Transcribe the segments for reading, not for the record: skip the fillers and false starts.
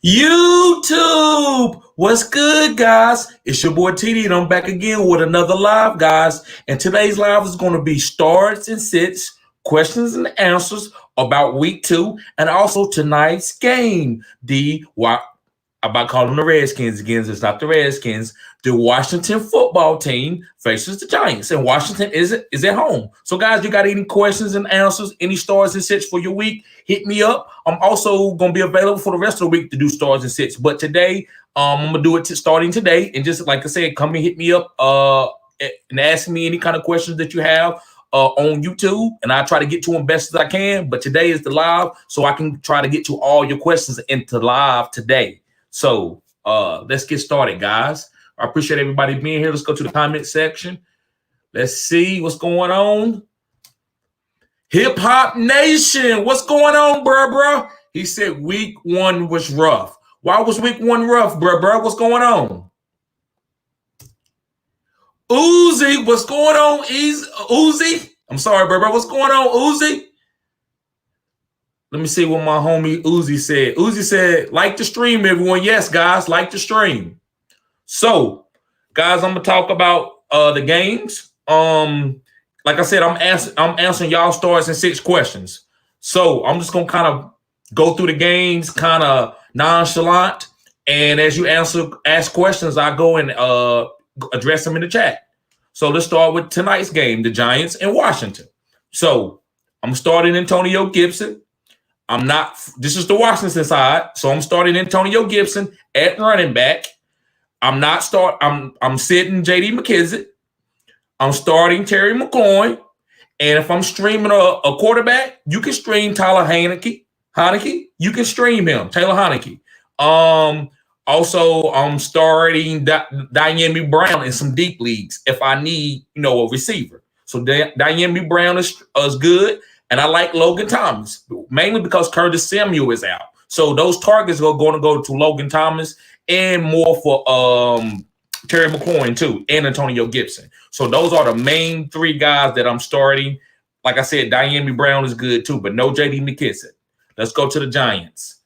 YouTube, what's good, guys? It's your boy TD, and I'm back again with another live, guys. And today's live is going to be starts and sits, questions and answers about week 2, and also tonight's game. I'm about to call them the Redskins again. It's not the Redskins. The Washington football team faces the Giants, and Washington is at home. So, guys, you got any questions and answers, any stars and sits for your week? Hit me up. I'm also going to be available for the rest of the week to do stars and sits. But today, I'm going to do it starting today. And just like I said, come and hit me up and ask me any kind of questions that you have on YouTube, and I try to get to them best as I can. But today is the live, so I can try to get to all your questions into live today. So let's get started, guys. I appreciate everybody being here. Let's go to the comment section. Let's see what's going on. Hip Hop Nation, what's going on, bro? He said week 1 was rough. Why was week 1 rough, bro? What's going on? Uzi, what's going on? Uzi? I'm sorry, bro. What's going on, Uzi? Let me see what my homie Uzi said. Uzi said, like the stream, everyone. Yes, guys, like the stream. So, guys, I'm going to talk about the games. Like I said, I'm answering y'all stars and sits questions. So, I'm just going to kind of go through the games kind of nonchalant. And as you ask questions, I go and address them in the chat. So, let's start with tonight's game, the Giants and Washington. So, I'm starting Antonio Gibson. This is the Washington side, so I'm starting Antonio Gibson at running back. I'm sitting J.D. McKissick. I'm starting Terry McLaurin. And if I'm streaming a quarterback, you can stream Tyler Heineke. You can stream him, Taylor Heineke. Also, I'm starting Diami Brown in some deep leagues if I need, a receiver. So Diami Brown is good. And I like Logan Thomas, mainly because Curtis Samuel is out. So those targets are going to go to Logan Thomas and more for Terry McLaurin too, and Antonio Gibson. So those are the main 3 guys that I'm starting. Like I said, Diami Brown is good too, but no J.D. McKissick. Let's go to the Giants.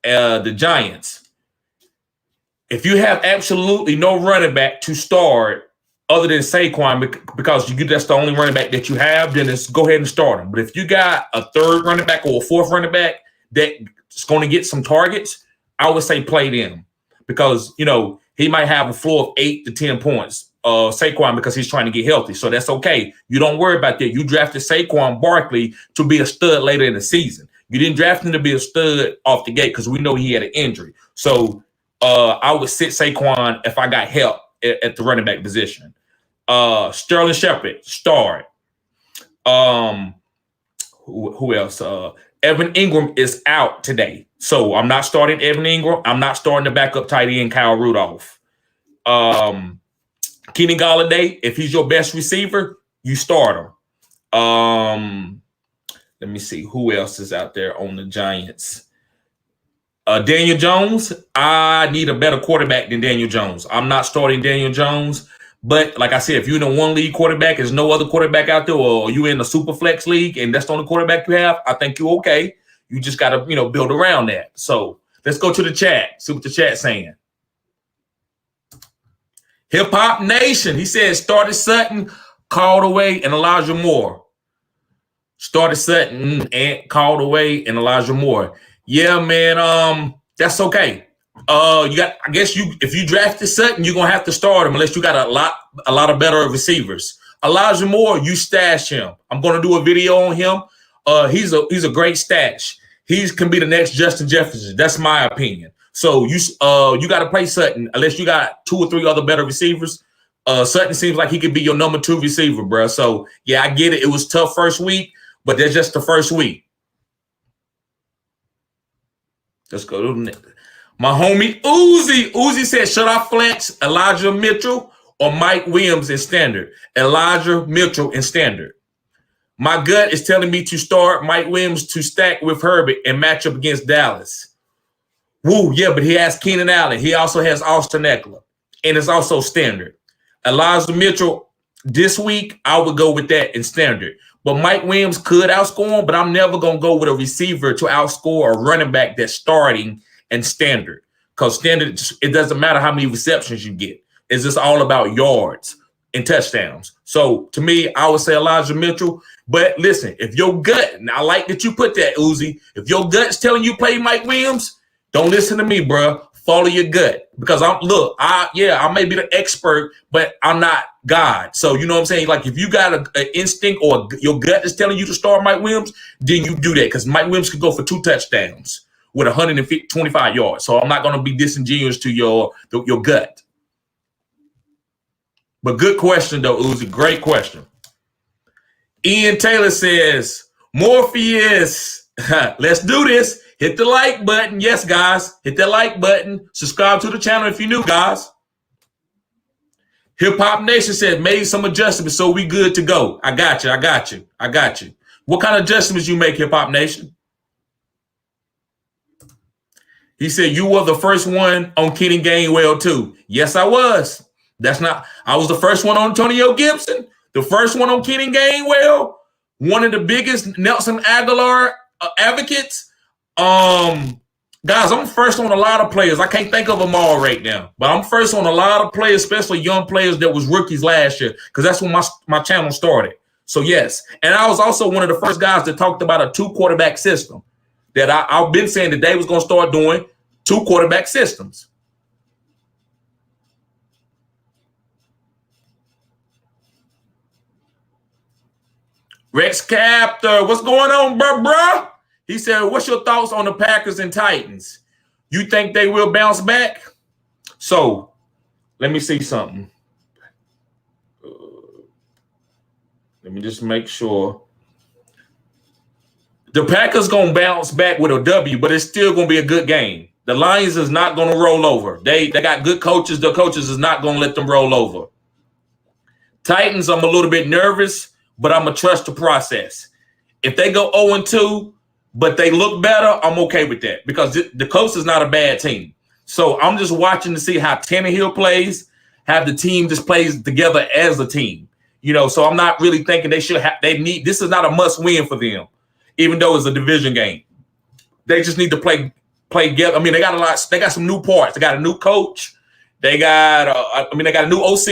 The Giants. If you have absolutely no running back to start, other than Saquon, because that's the only running back that you have, then go ahead and start him. But if you got a 3rd running back or a 4th running back that's going to get some targets, I would say play them. Because, he might have a floor of 8 to 10 points, Saquon, because he's trying to get healthy. So that's okay. You don't worry about that. You drafted Saquon Barkley to be a stud later in the season. You didn't draft him to be a stud off the gate because we know he had an injury. So I would sit Saquon if I got help at the running back position. Sterling Shepard, start. Who else? Evan Ingram is out today. So I'm not starting Evan Ingram. I'm not starting the backup tight end, Kyle Rudolph. Kenny Golladay, if he's your best receiver, you start him. Let me see who else is out there on the Giants. Daniel Jones, I need a better quarterback than Daniel Jones. I'm not starting Daniel Jones. But like I said, if you're in a 1 league quarterback, there's no other quarterback out there, or you in a super flex league and that's the only quarterback you have, I think you're okay. You just got to, build around that. So let's go to the chat. See what the chat's saying. Hip Hop Nation, he said, started Sutton, called away, and Elijah Moore. Started Sutton and called away, and Elijah Moore. Yeah, man, that's okay. If you drafted Sutton, you're gonna have to start him unless you got a lot of better receivers. Elijah Moore, you stash him. I'm gonna do a video on him. He's a great stash. He can be the next Justin Jefferson. That's my opinion. So you got to play Sutton unless you got 2 or 3 other better receivers. Sutton seems like he could be your number 2 receiver, bro. So yeah, I get it. It was tough first week, but that's just the first week. Let's go to the next. My homie Uzi. Uzi said, should I flex Elijah Mitchell or Mike Williams in standard? Elijah Mitchell in standard. My gut is telling me to start Mike Williams to stack with Herbert and match up against Dallas. Woo, yeah, but he has Keenan Allen. He also has Austin Eckler. And it's also standard. Elijah Mitchell, this week, I would go with that in standard. But Mike Williams could outscore him, but I'm never going to go with a receiver to outscore a running back that's starting and standard. Because standard, it doesn't matter how many receptions you get. It's just all about yards and touchdowns. So to me, I would say Elijah Mitchell. But listen, if your gut, and I like that you put that, Uzi, if your gut's telling you play Mike Williams, don't listen to me, bro. Follow your gut. Because I may be the expert, but I'm not God. So you know what I'm saying? Like if you got an instinct or your gut is telling you to start Mike Williams, then you do that. Because Mike Williams could go for 2 touchdowns with 125 yards. So I'm not going to be disingenuous to your gut. But good question, though, Uzi. Great question. Ian Taylor says, Morpheus, let's do this. Hit the like button. Yes, guys. Hit that like button. Subscribe to the channel if you're new, guys. Hip Hop Nation said, made some adjustments, so we good to go. I got you. What kind of adjustments you make, Hip Hop Nation? He said, you were the first one on Kenny Gainwell, too. Yes, I was. I was the first one on Antonio Gibson, the first one on Kenny Gainwell, one of the biggest Nelson Aguilar advocates. Guys, I'm first on a lot of players. I can't think of them all right now, but I'm first on a lot of players, especially young players that was rookies last year, because that's when my channel started. So, yes. And I was also one of the first guys that talked about a 2-quarterback system that I've been saying that they was going to start doing 2-quarterback systems. Rex Captor, what's going on, bruh? He said, what's your thoughts on the Packers and Titans? You think they will bounce back? So, let me see something. Let me just make sure. The Packers going to bounce back with a W, but it's still going to be a good game. The Lions is not going to roll over. They got good coaches. The coaches is not going to let them roll over. Titans, I'm a little bit nervous, but I'm going to trust the process. If they go 0-2, but they look better, I'm okay with that because the Colts is not a bad team. So I'm just watching to see how Tannehill plays, how the team just plays together as a team. You know, so I'm not really thinking this is not a must win for them, even though it's a division game. They just need to play together. I mean, they got some new parts. They got a new coach. They got a new OC.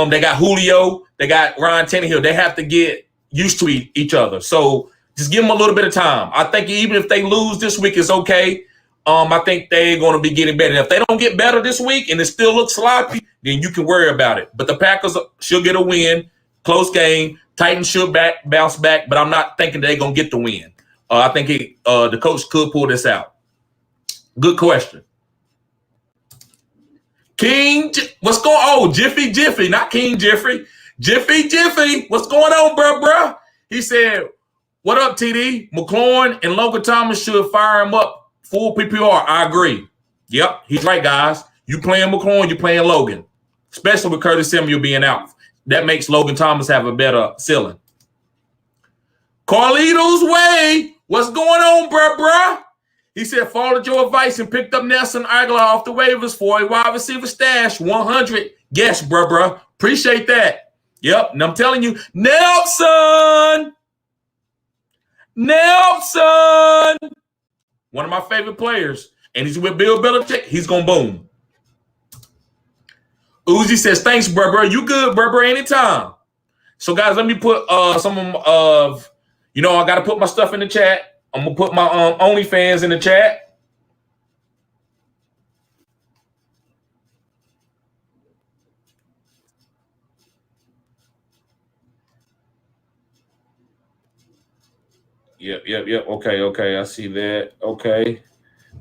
They got Julio. They got Ryan Tannehill. They have to get used to each other. So just give them a little bit of time. I think even if they lose this week, it's okay. I think they're going to be getting better. And if they don't get better this week and it still looks sloppy, then you can worry about it. But the Packers should get a win. Close game. Titans should bounce back, but I'm not thinking they're going to get the win. I think the coach could pull this out. Good question. King, what's going on? Jiffy, not King Jeffrey. Jiffy, what's going on, bruh? He said, what up, TD? McLaurin and Logan Thomas should fire him up full PPR. I agree. Yep, he's right, guys. You playing McLaurin, you playing Logan, especially with Curtis Samuel being out. That makes Logan Thomas have a better ceiling. Carlito's Way, what's going on, bruh? He said, followed your advice and picked up Nelson Aguilar off the waivers for a wide receiver stash. 100. Yes, bruh. Appreciate that. Yep. And I'm telling you, Nelson. One of my favorite players. And he's with Bill Belichick. He's going to boom. Uzi says, thanks, bruh. You good, bruh, anytime. So, guys, let me put some of, I got to put my stuff in the chat. I'm going to put my OnlyFans in the chat. Yep. Okay. I see that. Okay.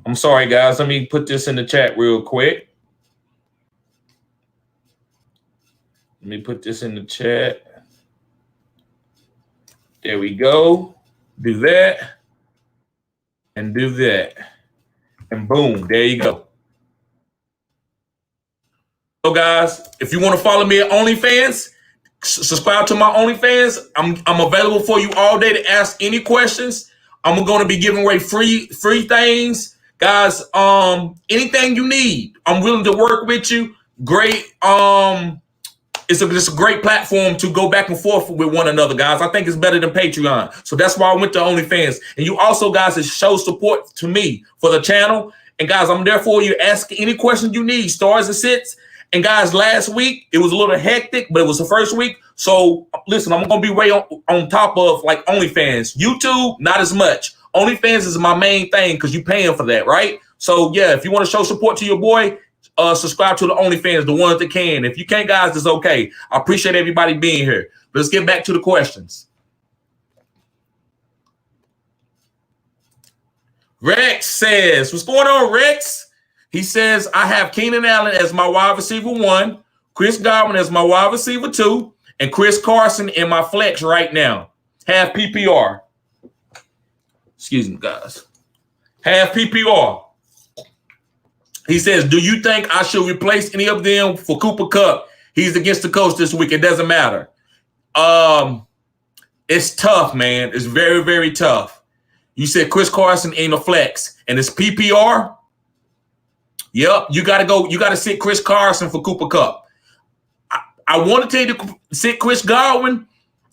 I'm sorry, guys. Let me put this in the chat real quick. Let me put this in the chat. There we go. Do that. And do that. And boom, there you go. So, guys, if you want to follow me at OnlyFans, subscribe to my OnlyFans. I'm available for you all day to ask any questions. I'm going to be giving away free things. Guys, anything you need, I'm willing to work with you. Great. It's a great platform to go back and forth with one another, guys. I think it's better than Patreon. So that's why I went to OnlyFans. And you also, guys, show support to me for the channel. And guys, I'm there for you. Ask any questions you need, stars and sits. And guys, last week, it was a little hectic, but it was the first week. So listen, I'm going to be way on top of like OnlyFans. YouTube, not as much. OnlyFans is my main thing because you're paying for that, right? So yeah, if you want to show support to your boy, subscribe to the OnlyFans, the ones that can. If you can't, guys, it's okay. I appreciate everybody being here. Let's get back to the questions. Rex says, what's going on, Rex? He says, I have Keenan Allen as my wide receiver 1, Chris Godwin as my wide receiver 2, and Chris Carson in my flex right now. Have PPR. Excuse me, guys. Have PPR. He says, do you think I should replace any of them for Cooper Kupp? He's against the Colts this week. It doesn't matter. It's tough, man. It's very, very tough. You said Chris Carson in a flex, and it's PPR. Yep, you got to go. You got to sit Chris Carson for Cooper Kupp. I want to tell you to sit Chris Godwin,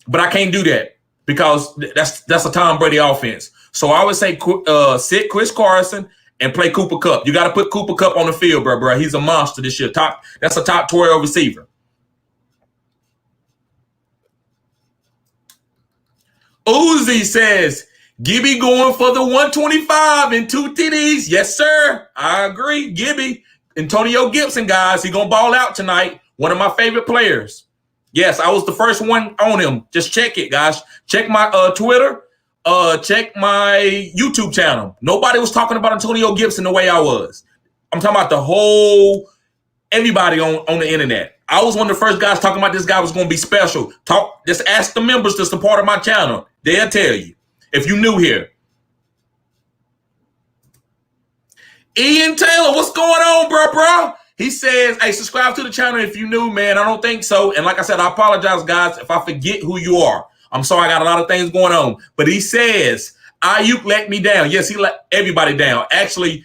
but I can't do that because that's a Tom Brady offense. So I would say sit Chris Carson and play Cooper Kupp. You got to put Cooper Kupp on the field, bro. He's a monster this year. That's a top 12 receiver. Uzi says, Gibby going for the 125 and 2 TDs. Yes, sir. I agree. Gibby. Antonio Gibson, guys. He going to ball out tonight. One of my favorite players. Yes, I was the first one on him. Just check it, guys. Check my Twitter. Check my YouTube channel. Nobody was talking about Antonio Gibson the way I was. I'm talking about the whole, everybody on the internet. I was one of the first guys talking about this guy was going to be special. Just ask the members that's a part of my channel. They'll tell you. If you new here. Ian Taylor, what's going on, bro? He says, hey, subscribe to the channel if you new, man. I don't think so. And like I said, I apologize, guys, if I forget who you are. I'm sorry, I got a lot of things going on. But he says, Ayuk let me down. Yes, he let everybody down. Actually,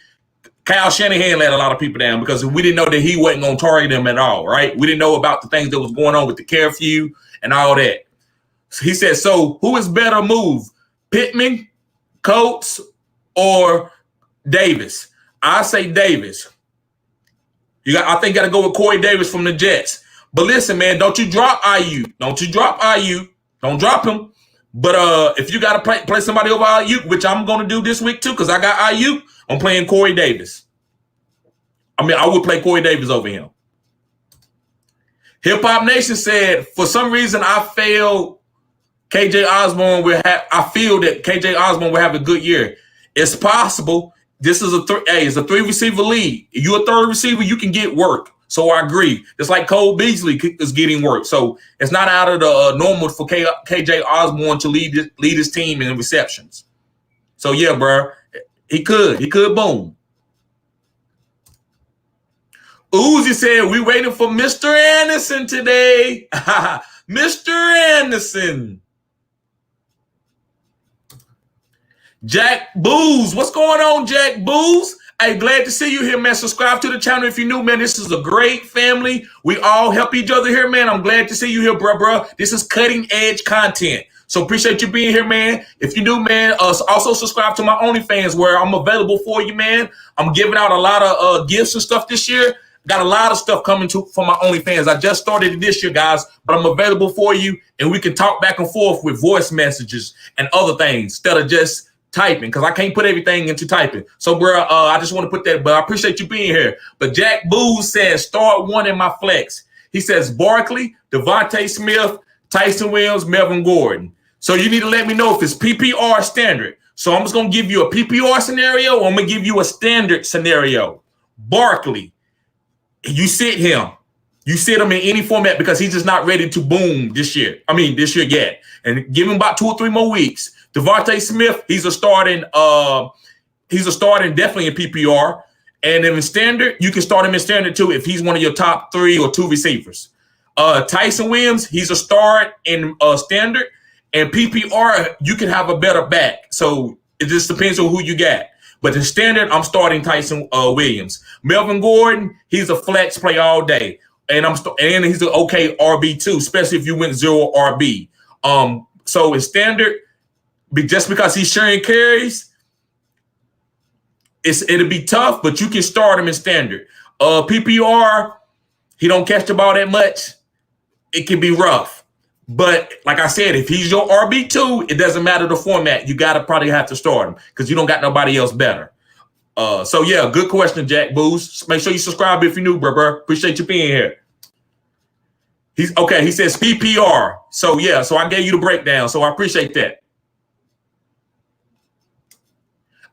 Kyle Shanahan let a lot of people down because we didn't know that he wasn't going to target them at all, right? We didn't know about the things that was going on with the curfew and all that. So he said, so who is better move? Pittman, Coates, or Davis? I say Davis. I think got to go with Corey Davis from the Jets. But listen, man, don't you drop Ayuk. Don't you drop Ayuk. Don't drop him. But if you got to play somebody over Ayuk, which I'm going to do this week too, because I got Ayuk, I'm playing Corey Davis. I would play Corey Davis over him. Hip Hop Nation said, for some reason, I failed. KJ Osborne I feel that KJ Osborne will have a good year. It's possible. This is it's a 3 receiver league. If you're a 3rd receiver, you can get work. So I agree. It's like Cole Beasley is getting work. So it's not out of the normal for KJ Osborne to lead his team in receptions. So yeah, bro, he could boom. Uzi said, we waiting for Mr. Anderson today. Mr. Anderson. Jack Booze. What's going on, Jack Booze? Hey, glad to see you here, man. Subscribe to the channel if you're new, man. This is a great family. We all help each other here, man. I'm glad to see you here, bro. This is cutting edge content. So appreciate you being here, man. If you're new, man, also subscribe to my OnlyFans where I'm available for you, man. I'm giving out a lot of gifts and stuff this year. Got a lot of stuff coming for my OnlyFans. I just started it this year, guys, but I'm available for you, and we can talk back and forth with voice messages and other things instead of just typing, because I can't put everything into typing. So, bro, I just want to put that, but I appreciate you being here. But Jack Booze says, start 1 in my flex. He says, Barkley, Javonte Smith, Tyson Williams, Melvin Gordon. So you need to let me know if it's PPR standard. So I'm just going to give you a PPR scenario, or I'm going to give you a standard scenario. Barkley, you sit him. You sit him in any format because he's just not ready to boom this year. This year yet. And give him about 2 or 3 more weeks. Devontae Smith, he's a starting definitely in PPR. And in standard, you can start him in standard too if he's one of your top 3 or 2 receivers. Tyson Williams, he's a start in standard. And PPR, you can have a better back. So it just depends on who you got. But in standard, I'm starting Tyson Williams. Melvin Gordon, he's a flex play all day. And he's an okay RB too, especially if you went 0 RB. So in standard, just because he's sharing carries, It'll be tough, but you can start him in standard. PPR, he don't catch the ball that much. It can be rough. But like I said, if he's your RB2, it doesn't matter the format. You gotta probably have to start him because you don't got nobody else better. So yeah, good question, Jack Booze. Make sure you subscribe if you're new, bro. Appreciate you being here. He says PPR. So yeah, so I gave you the breakdown. So I appreciate that.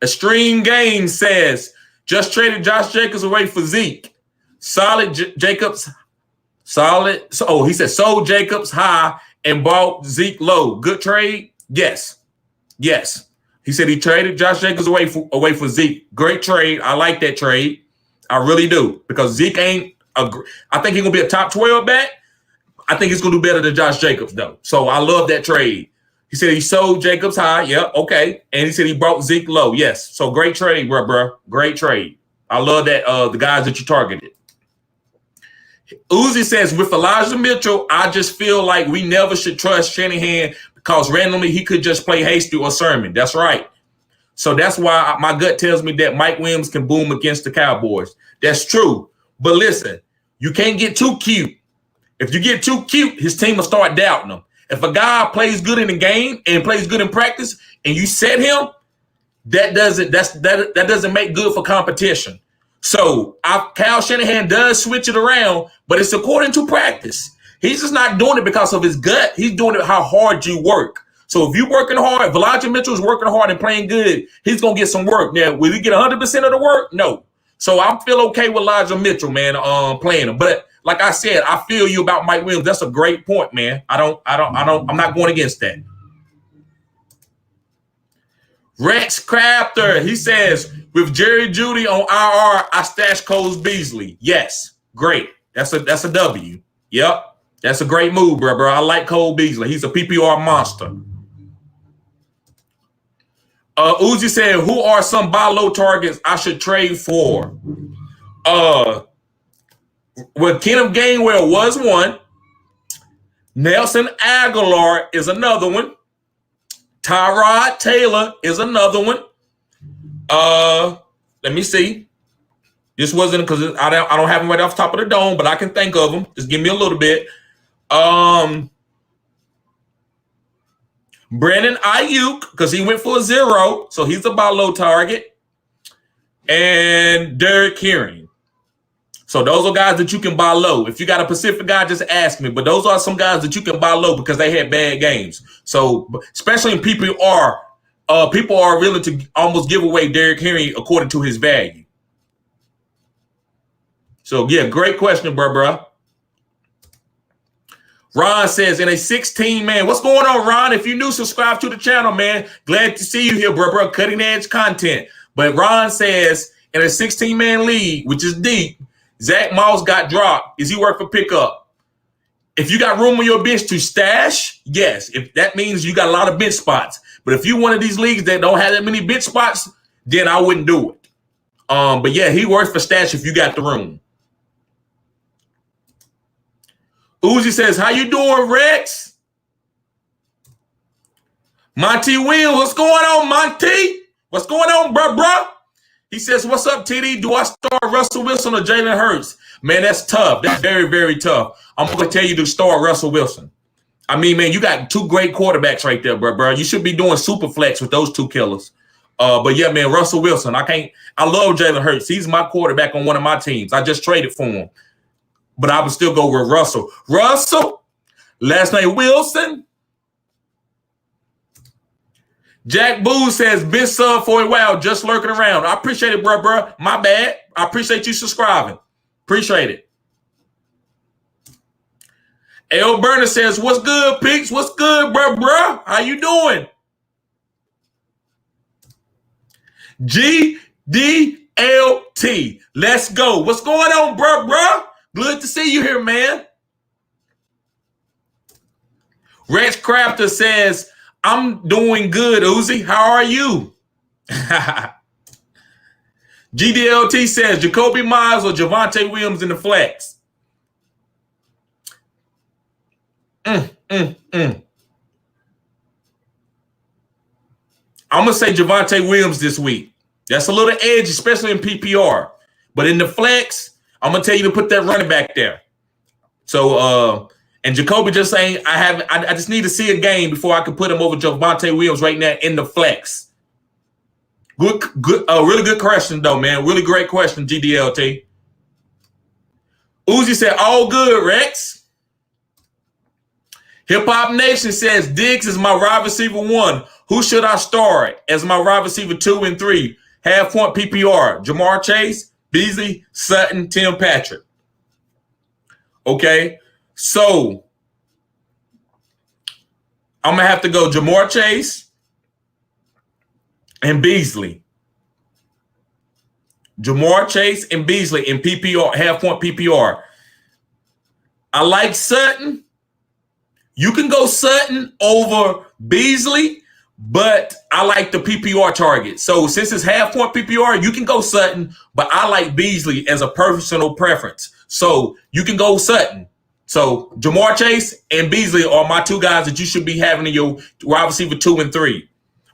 Extreme Game says, just traded Josh Jacobs away for Zeke. Jacobs. He said sold Jacobs high and bought Zeke low. Good trade? Yes. He said he traded Josh Jacobs away for Zeke. Great trade. I like that trade. I really do. Because Zeke I think he's going to be a top 12 back. I think he's going to do better than Josh Jacobs, though. So I love that trade. He said he sold Jacobs high. Yeah, okay. And he said he brought Zeke low. Yes. So great trade, bro. Great trade. I love that the guys that you targeted. Uzi says, with Elijah Mitchell, I just feel like we never should trust Shanahan because randomly he could just play Hasty or Sermon. That's right. So that's why my gut tells me that Mike Williams can boom against the Cowboys. That's true. But listen, you can't get too cute. If you get too cute, his team will start doubting him. If a guy plays good in the game and plays good in practice and you set him, that doesn't make good for competition. So Kyle Shanahan does switch it around, but it's according to practice. He's just not doing it because of his gut. He's doing it how hard you work. So if you're working hard, if Elijah Mitchell is working hard and playing good, he's going to get some work. Now, will he get 100% of the work? No. So I feel okay with Elijah Mitchell, man, playing him. But like I said, I feel you about Mike Williams. That's a great point, man. I'm not going against that. Rex Crafter, he says, with Jerry Jeudy on IR, I stashed Cole Beasley. Yes, great. That's a W. Yep, that's a great move, bro. I like Cole Beasley. He's a PPR monster. Uzi said, who are some buy low targets I should trade for? Well, Kenneth Gainwell was one. Nelson Aguilar is another one. Tyrod Taylor is another one. Let me see. This wasn't because I don't have them right off the top of the dome, but I can think of them. Just give me a little bit. Brandon Ayuk, because he went for a 0, so he's a buy low target. And Derrick Henry. So those are guys that you can buy low. If you got a Pacific guy, just ask me. But those are some guys that you can buy low because they had bad games. So especially in PPR, people are willing to almost give away Derrick Henry according to his value. So yeah, great question, bro. Ron says, in a 16-man, what's going on, Ron? If you're new, subscribe to the channel, man. Glad to see you here, bro. Cutting edge content. But Ron says, in a 16-man league, which is deep, Zach Moss got dropped. Is he worth a pickup? If you got room on your bench to stash, yes. If that means you got a lot of bench spots. But if you're one of these leagues that don't have that many bench spots, then I wouldn't do it. But yeah, he worth for stash if you got the room. Uzi says, how you doing, Rex? Monty Will, what's going on, Monty? What's going on, bro? He says, what's up, TD? Do I start Russell Wilson or Jalen Hurts? Man, that's tough. That's very, very tough. I'm going to tell you to start Russell Wilson. I mean, man, you got two great quarterbacks right there, bro. You should be doing super flex with those two killers. But yeah, man, Russell Wilson. I love Jalen Hurts. He's my quarterback on one of my teams. I just traded for him. But I would still go with Russell. Last name Wilson. Jack Boo says, been sub for a while, just lurking around. I appreciate it, bro. My bad. I appreciate you subscribing. Appreciate it. L. Burner says, what's good, Peaks? What's good, bro? How you doing? GDLT. Let's go. What's going on, bro? Good to see you here, man. Rex Crafter says, I'm doing good, Uzi. How are you? GDLT says, Jacoby Myers or Javonte Williams in the flex? I'm going to say Javonte Williams this week. That's a little edge, especially in PPR. But in the flex, I'm gonna tell you to put that running back there. So and Jacoby just saying I just need to see a game before I can put him over Javonte Williams right now in the flex. Good, really good question though, man. Really great question, GDLT. Uzi said, all good, Rex. Hip Hop Nation says, Diggs is my wide receiver 1. Who should I start as my wide receiver 2 and 3? Half point PPR. Jamar Chase, Beasley, Sutton, Tim Patrick. Okay, so I'm going to have to go Jamar Chase and Beasley. Jamar Chase and Beasley in PPR, half point PPR. I like Sutton. You can go Sutton over Beasley, but I like the PPR target. So since it's half point PPR, you can go Sutton, but I like Beasley as a personal preference. So you can go Sutton. So Jamar Chase and Beasley are my 2 guys that you should be having in your wide receiver 2 and 3.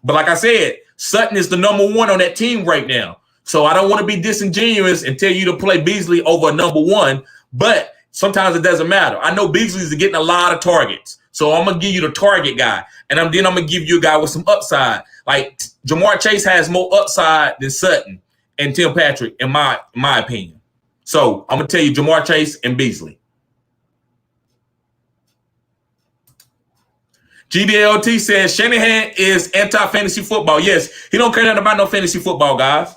But like I said, Sutton is the number 1 on that team right now. So I don't want to be disingenuous and tell you to play Beasley over number 1, but sometimes it doesn't matter. I know Beasley is getting a lot of targets. So I'm going to give you the target guy. And then I'm going to give you a guy with some upside. Like Jamar Chase has more upside than Sutton and Tim Patrick, in my opinion. So I'm going to tell you Jamar Chase and Beasley. GDLT says Shanahan is anti-fantasy football. Yes, he don't care nothing about no fantasy football, guys.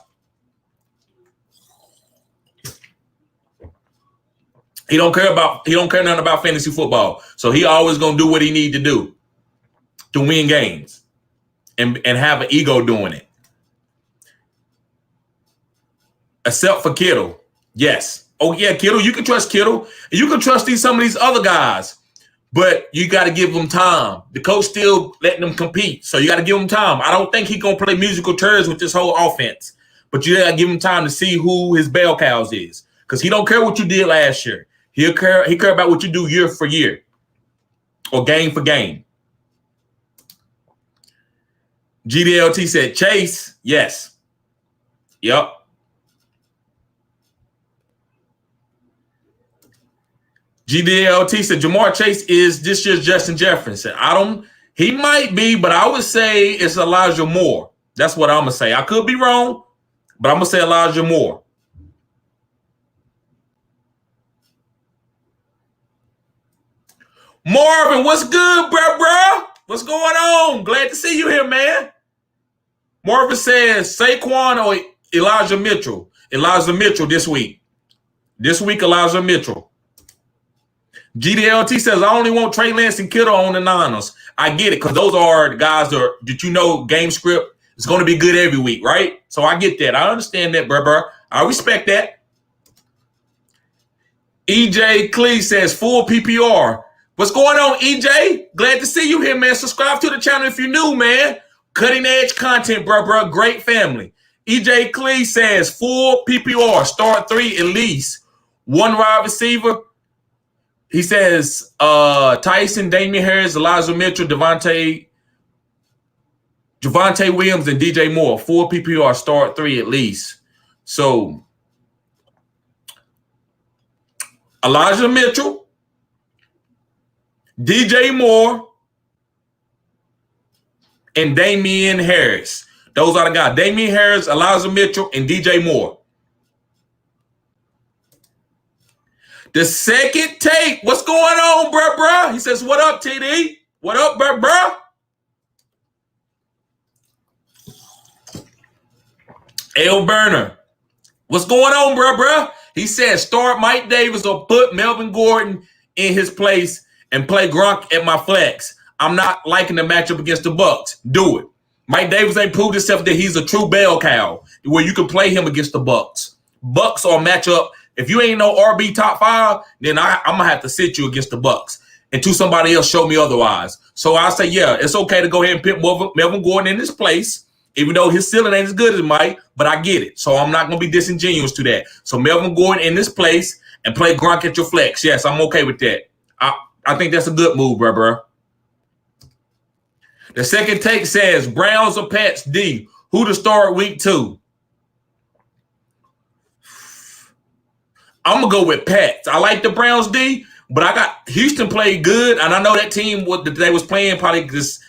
He don't care nothing about fantasy football. So he always gonna do what he need to do to win games and have an ego doing it. Except for Kittle. Yes. Oh yeah, Kittle. You can trust Kittle. You can trust some of these other guys, but you got to give them time. The coach still letting them compete, so you got to give them time. I don't think he's gonna play musical chairs with this whole offense, but you got to give him time to see who his bell cows is, because he don't care what you did last year. He care about what you do year for year or game for game. GDLT said Chase. Yes. Yep. GDLT said Jamar Chase is this year's Justin Jefferson. He might be, but I would say it's Elijah Moore. That's what I'm going to say. I could be wrong, but I'm going to say Elijah Moore. Marvin, what's good, bro? What's going on? Glad to see you here, man. Marvin says Saquon or Elijah Mitchell. Elijah Mitchell this week. This week, Elijah Mitchell. GDLT says I only want Trey Lance and Kittle on the Niners. I get it, because those are the guys that game script is going to be good every week, right? So I get that. I understand that, bro. I respect that. EJ Clee says full PPR. What's going on, EJ? Glad to see you here, man. Subscribe to the channel if you're new, man. Cutting edge content, bro. Great family. EJ Clee says full PPR. Start 3 at least. 1 wide receiver. He says Tyson, Damian Harris, Elijah Mitchell, Javonte Williams, and DJ Moore. Full PPR. Start 3 at least. So Elijah Mitchell, DJ Moore, and Damian Harris. Those are the guys. Damian Harris, Elijah Mitchell, and DJ Moore. The second take. What's going on, bro? He says, what up, TD? What up, bro? L. Burner. What's going on, bro? He says, start Mike Davis or put Melvin Gordon in his place and play Gronk at my flex. I'm not liking the matchup against the Bucs. Do it. Mike Davis ain't proved himself that he's a true bell cow where you can play him against the Bucs. Bucs are a matchup. If you ain't no RB top 5, then I'm going to have to sit you against the Bucs until somebody else show me otherwise. So I say, yeah, it's okay to go ahead and pick Melvin Gordon in his place, even though his ceiling ain't as good as Mike, but I get it. So I'm not going to be disingenuous to that. So Melvin Gordon in this place and play Gronk at your flex. Yes, I'm okay with that. I think that's a good move, bro. The second take says Browns or Pats, D. Who to start week 2? I'm gonna go with Pats. I like the Browns D, but I got Houston played good, and I know that team that they was playing probably because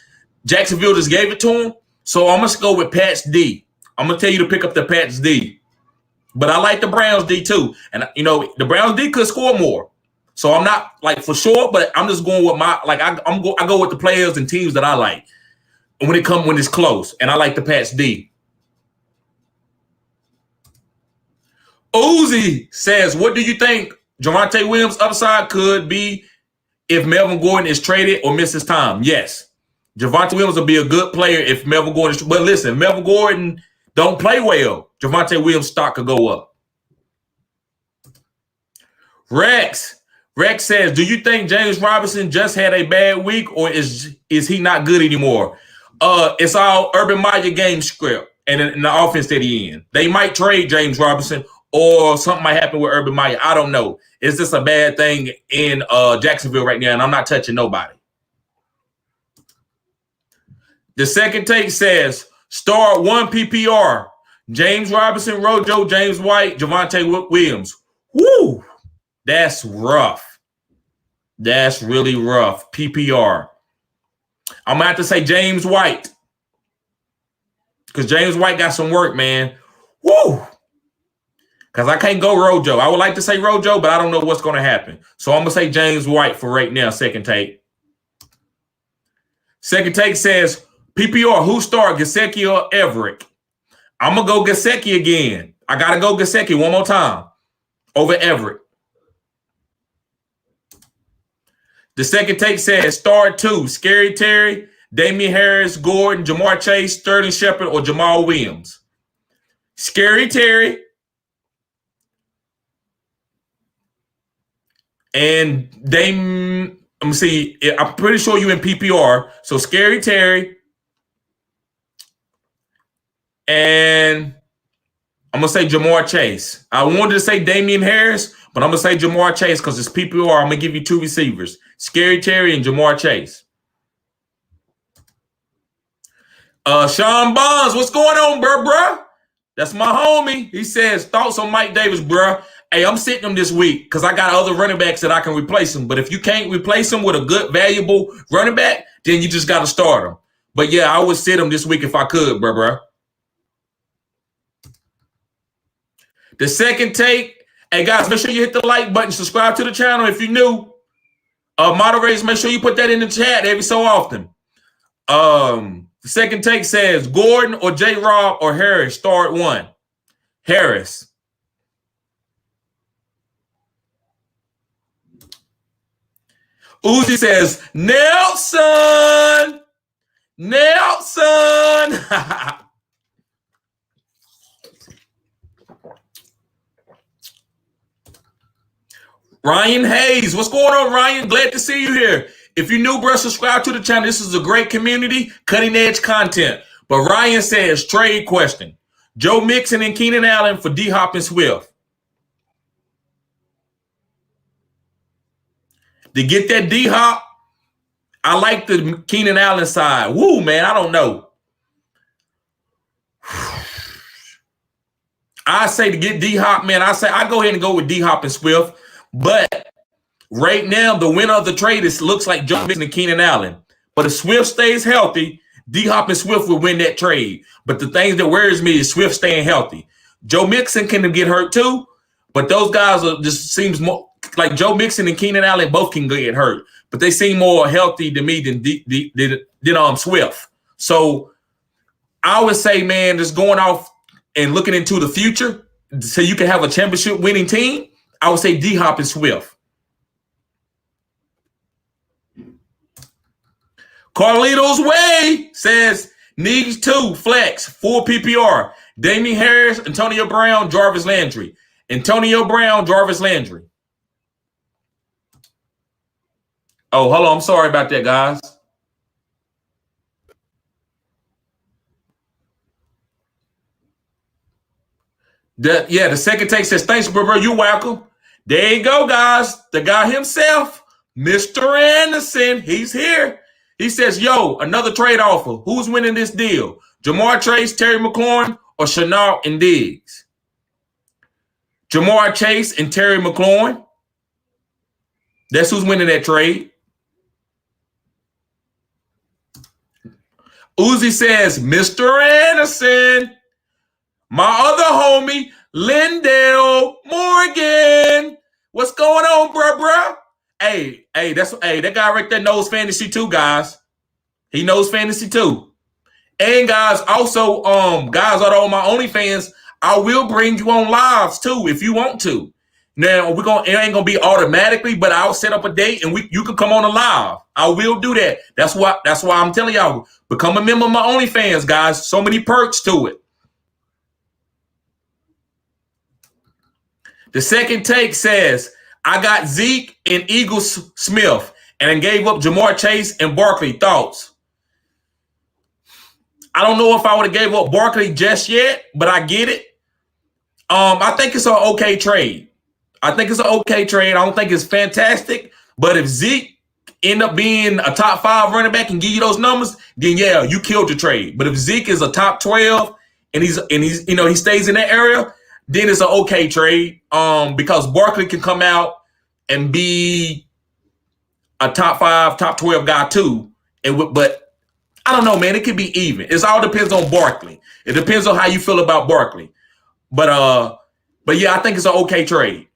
Jacksonville just gave it to them. So I'm gonna go with Pats D. I'm gonna tell you to pick up the Pats D, but I like the Browns D too, and the Browns D could score more. So I'm not like for sure, but I'm just going with my I go with the players and teams that I like when it's close, and I like the Pats D. Uzi says, what do you think Javonte Williams' upside could be if Melvin Gordon is traded or misses time? Yes. Javonte Williams will be a good player if Melvin Gordon is. But listen, if Melvin Gordon don't play well, Javonte Williams' stock could go up. Rex says, do you think James Robinson just had a bad week or is he not good anymore? It's all Urban Meyer game script and in the offense that he in. They might trade James Robinson or something might happen with Urban Meyer. I don't know. It's just a bad thing in Jacksonville right now, and I'm not touching nobody. The second take says, start 1 PPR. James Robinson, Rojo, James White, Javonte Williams. Woo! That's rough. That's really rough. PPR. I'm going to have to say James White. Because James White got some work, man. Woo! Because I can't go Rojo. I would like to say Rojo, but I don't know what's going to happen. So I'm going to say James White for right now, second take. Second take says, PPR, who start, Gesicki or Everett? I'm going to go Gesicki again. I got to go Gesicki one more time over Everett. The second take says, start 2, Scary Terry, Damian Harris, Gordon, Jamar Chase, Sterling Shepard, or Jamal Williams. Scary Terry and Dame. Let me see. I'm pretty sure you in PPR. So Scary Terry and I'm going to say Jamar Chase. I wanted to say Damian Harris, but I'm going to say Jamar Chase because it's PPR. I'm going to give you 2 receivers, Scary Terry and Jamar Chase. Sean Bonds, what's going on, bruh? That's my homie. He says, thoughts on Mike Davis, bruh. Hey, I'm sitting him this week because I got other running backs that I can replace him. But if you can't replace him with a good, valuable running back, then you just got to start him. But yeah, I would sit him this week if I could, bruh. The second take, hey guys, make sure you hit the like button, subscribe to the channel if you're new. Moderators, make sure you put that in the chat every so often. The second take says Gordon or J-Rob or Harris, start 1. Harris. Uzi says, Nelson. Ryan Hayes, what's going on, Ryan? Glad to see you here. If you're new, bro, subscribe to the channel. This is a great community, cutting-edge content. But Ryan says, trade question. Joe Mixon and Keenan Allen for D-Hop and Swift. To get that D-Hop, I like the Keenan Allen side. Woo, man, I don't know. I say to get D-Hop, man, I go ahead and go with D-Hop and Swift. But right now, the winner of the trade looks like Joe Mixon and Keenan Allen. But if Swift stays healthy, D-Hop and Swift will win that trade. But the thing that worries me is Swift staying healthy. Joe Mixon can get hurt too, but those guys just seems more like Joe Mixon and Keenan Allen both can get hurt, but they seem more healthy to me than Swift. So I would say, man, just going off and looking into the future so you can have a championship winning team, I would say D-Hop and Swift. Carlito's Way says needs 2 flex, 4 PPR. Damian Harris, Antonio Brown, Jarvis Landry. Antonio Brown, Jarvis Landry. Oh, hold on. I'm sorry about that, guys. The second take says, thanks, bro. You're welcome. There you go, guys. The guy himself, Mr. Anderson, he's here. He says, yo, another trade offer. Who's winning this deal? Jamar Chase, Terry McLaurin, or Chenault and Diggs? Jamar Chase and Terry McLaurin. That's who's winning that trade. Uzi says, Mr. Anderson, my other homie, Lindell Morgan. What's going on, bruh? Hey, that guy right there knows fantasy too, guys. He knows fantasy too. And guys, also, guys that are on my OnlyFans, I will bring you on lives too if you want to. Now it ain't gonna be automatically, but I'll set up a date and you can come on a live. I will do that. That's why I'm telling y'all, become a member of my OnlyFans, guys. So many perks to it. The second take says, I got Zeke and Eagle Smith and I gave up Jamar Chase and Barkley. Thoughts? I don't know if I would have gave up Barkley just yet, but I get it. I think it's an okay trade. I don't think it's fantastic, but if Zeke end up being a top 5 running back and give you those numbers, then yeah, you killed the trade. But if Zeke is a top 12 and he's he stays in that area, then it's an okay trade. Because Barkley can come out and be a top 5, top 12 guy too. But I don't know, man. It could be even. It all depends on Barkley. It depends on how you feel about Barkley. But yeah, I think it's an okay trade.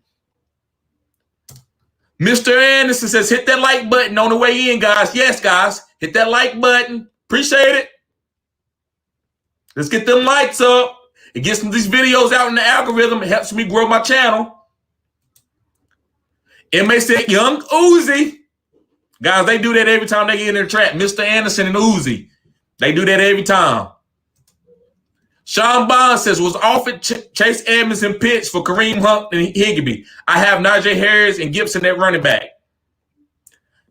Mr. Anderson says, hit that like button on the way in, guys. Yes, guys. Hit that like button. Appreciate it. Let's get them likes up. It gets these videos out in the algorithm. It helps me grow my channel. MA said, Young Uzi. Guys, they do that every time they get in their trap. Mr. Anderson and Uzi. They do that every time. Sean Bond says, was offered Chase Edmonds and Pitts for Kareem Hunt and Higbee. I have Najee Harris and Gibson at running back.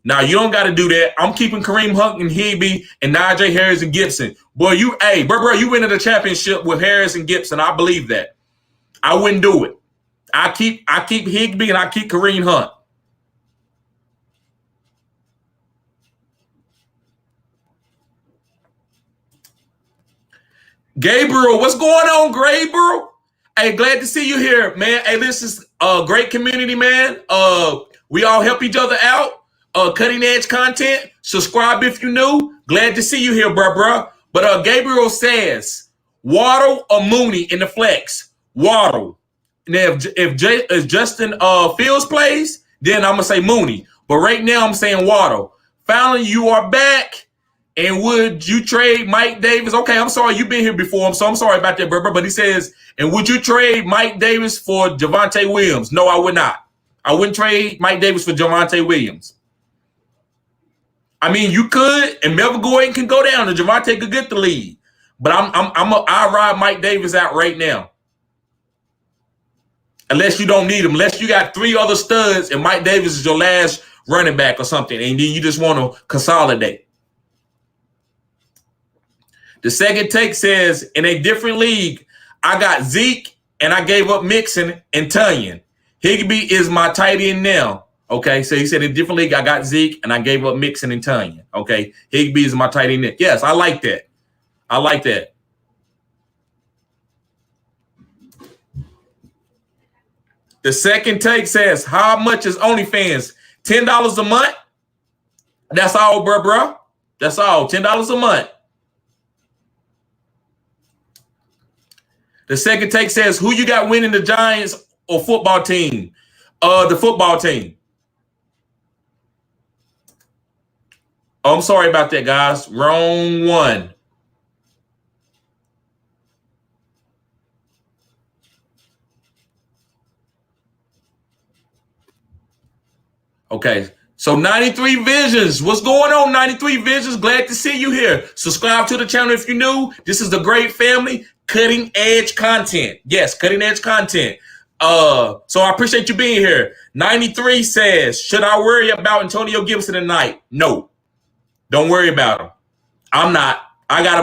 Now, you don't got to do that. I'm keeping Kareem Hunt and Higbee and Najee Harris and Gibson. Boy, you winning the championship with Harris and Gibson. I believe that. I wouldn't do it. I keep Higbee and I keep Kareem Hunt. Gabriel, what's going on, Gabriel? Hey, glad to see you here, man. Hey, this is a great community, man. We all help each other out. Cutting edge content. Subscribe if you're new. Glad to see you here, bruh. But Gabriel says, Waddle or Mooney in the flex. Waddle. Now, if Justin Fields plays, then I'm gonna say Mooney. But right now, I'm saying Waddle. Finally, you are back. And would you trade Mike Davis? Okay, I'm sorry. You've been here before. I'm sorry about that, bro. But he says, and would you trade Mike Davis for Javonte Williams? No, I would not. I wouldn't trade Mike Davis for Javonte Williams. I mean, you could, and Melvin Gordon can go down, and Javonte could get the lead. But I ride Mike Davis out right now. Unless you don't need him. Unless you got 3 other studs, and Mike Davis is your last running back or something, and then you just want to consolidate. The second take says, in a different league, I got Zeke and I gave up Mixon and Tunyon. Higbee is my tight end now. Okay, so he said in a different league, I got Zeke and I gave up Mixon and Tunyon. Okay, Higbee is my tight end. Yes, I like that. I like that. The second take says, how much is OnlyFans? $10 a month? That's all, bro. That's all. $10 a month. The second take says, who you got winning, the Giants or football team? The football team. Oh, I'm sorry about that, guys. Wrong one. Okay. So 93 Visions. What's going on, 93 Visions? Glad to see you here. Subscribe to the channel if you're new. This is the great family. Cutting edge content. Yes, cutting edge content. So I appreciate you being here. 93 says, should I worry about Antonio Gibson tonight? No. Don't worry about him. I'm not. I got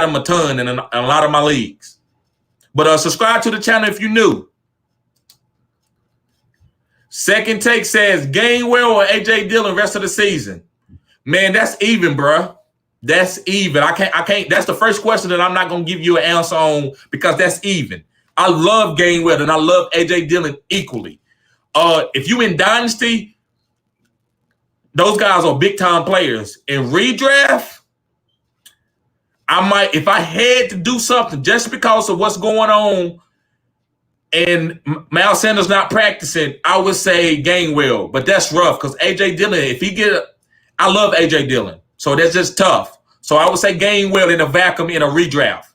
him a ton in a lot of my leagues. But subscribe to the channel if you're new. Second take says, Gainwell or AJ Dillon rest of the season. Man, that's even, bro. That's even. I can't. That's the first question that I'm not gonna give you an answer on because that's even. I love Gainwell and I love A.J. Dillon equally. If you in Dynasty, those guys are big-time players. In redraft, I might, if I had to do something just because of what's going on and Miles Sanders not practicing, I would say Gainwell. But that's rough because A.J. Dillon, I love A.J. Dillon. So that's just tough. So I would say Gainwell in a vacuum in a redraft.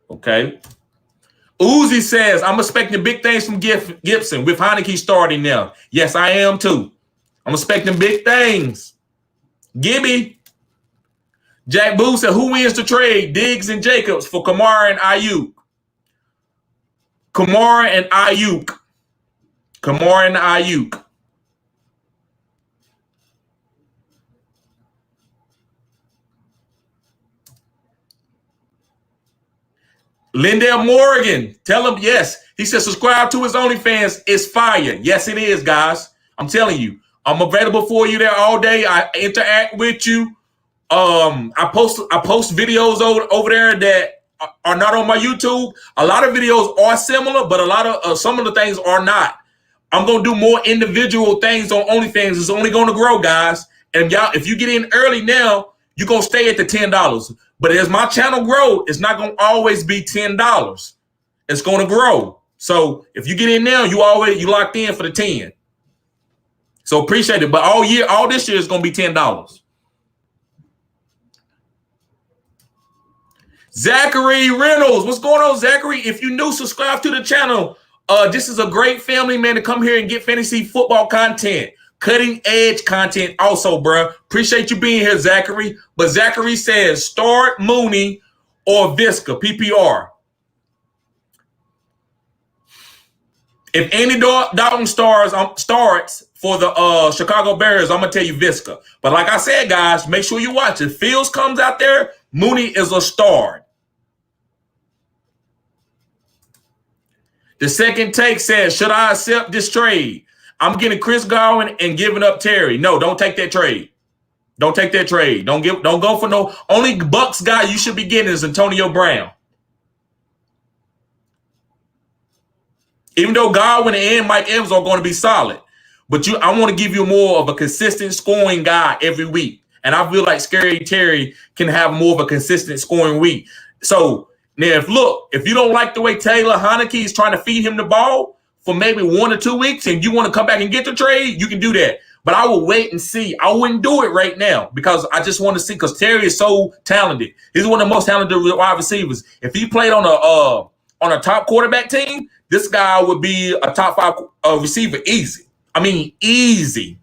Okay. Uzi says, I'm expecting big things from Gibson with Heineke starting now. Yes, I am too. I'm expecting big things. Gibby. Jack Boo said, who wins the trade? Diggs and Jacobs for Kamara and Ayuk. Kamara and Ayuk. Kamara and Ayuk. Lindell Morgan, tell him yes. He said, subscribe to his OnlyFans. It's fire. Yes, it is, guys. I'm telling you. I'm available for you there all day. I interact with you. I post videos over there that are not on my YouTube. A lot of videos are similar, but a lot of some of the things are not. I'm gonna do more individual things on OnlyFans. It's only gonna grow, guys. And y'all, if you get in early now, you're gonna stay at the $10. But as my channel grows, it's not gonna always be $10. It's gonna grow. So if you get in now, you locked in for the 10. So appreciate it. But all this year is gonna be $10. Zachary Reynolds, what's going on, Zachary? If you're new, subscribe to the channel. This is a great family, man, to come here and get fantasy football content, cutting edge content also, bro. Appreciate you being here, Zachary. But Zachary says start Mooney or Visca, PPR. If Andy Dalton starts for the Chicago Bears, I'm going to tell you Visca. But like I said, guys, make sure you watch it. Fields comes out there, Mooney is a star. The second take says, should I accept this trade? I'm getting Chris Godwin and giving up Terry. No, don't take that trade. Don't take that trade. Don't go for no. Only Bucks guy you should be getting is Antonio Brown. Even though Godwin and Mike Evans are going to be solid. But I want to give you more of a consistent scoring guy every week. And I feel like Scary Terry can have more of a consistent scoring week. So now, if you don't like the way Taylor Heineke is trying to feed him the ball for maybe 1 or 2 weeks and you want to come back and get the trade, you can do that. But I will wait and see. I wouldn't do it right now because I just want to see because Terry is so talented. He's one of the most talented wide receivers. If he played on a top quarterback team, this guy would be a top 5 receiver easy. I mean, easy.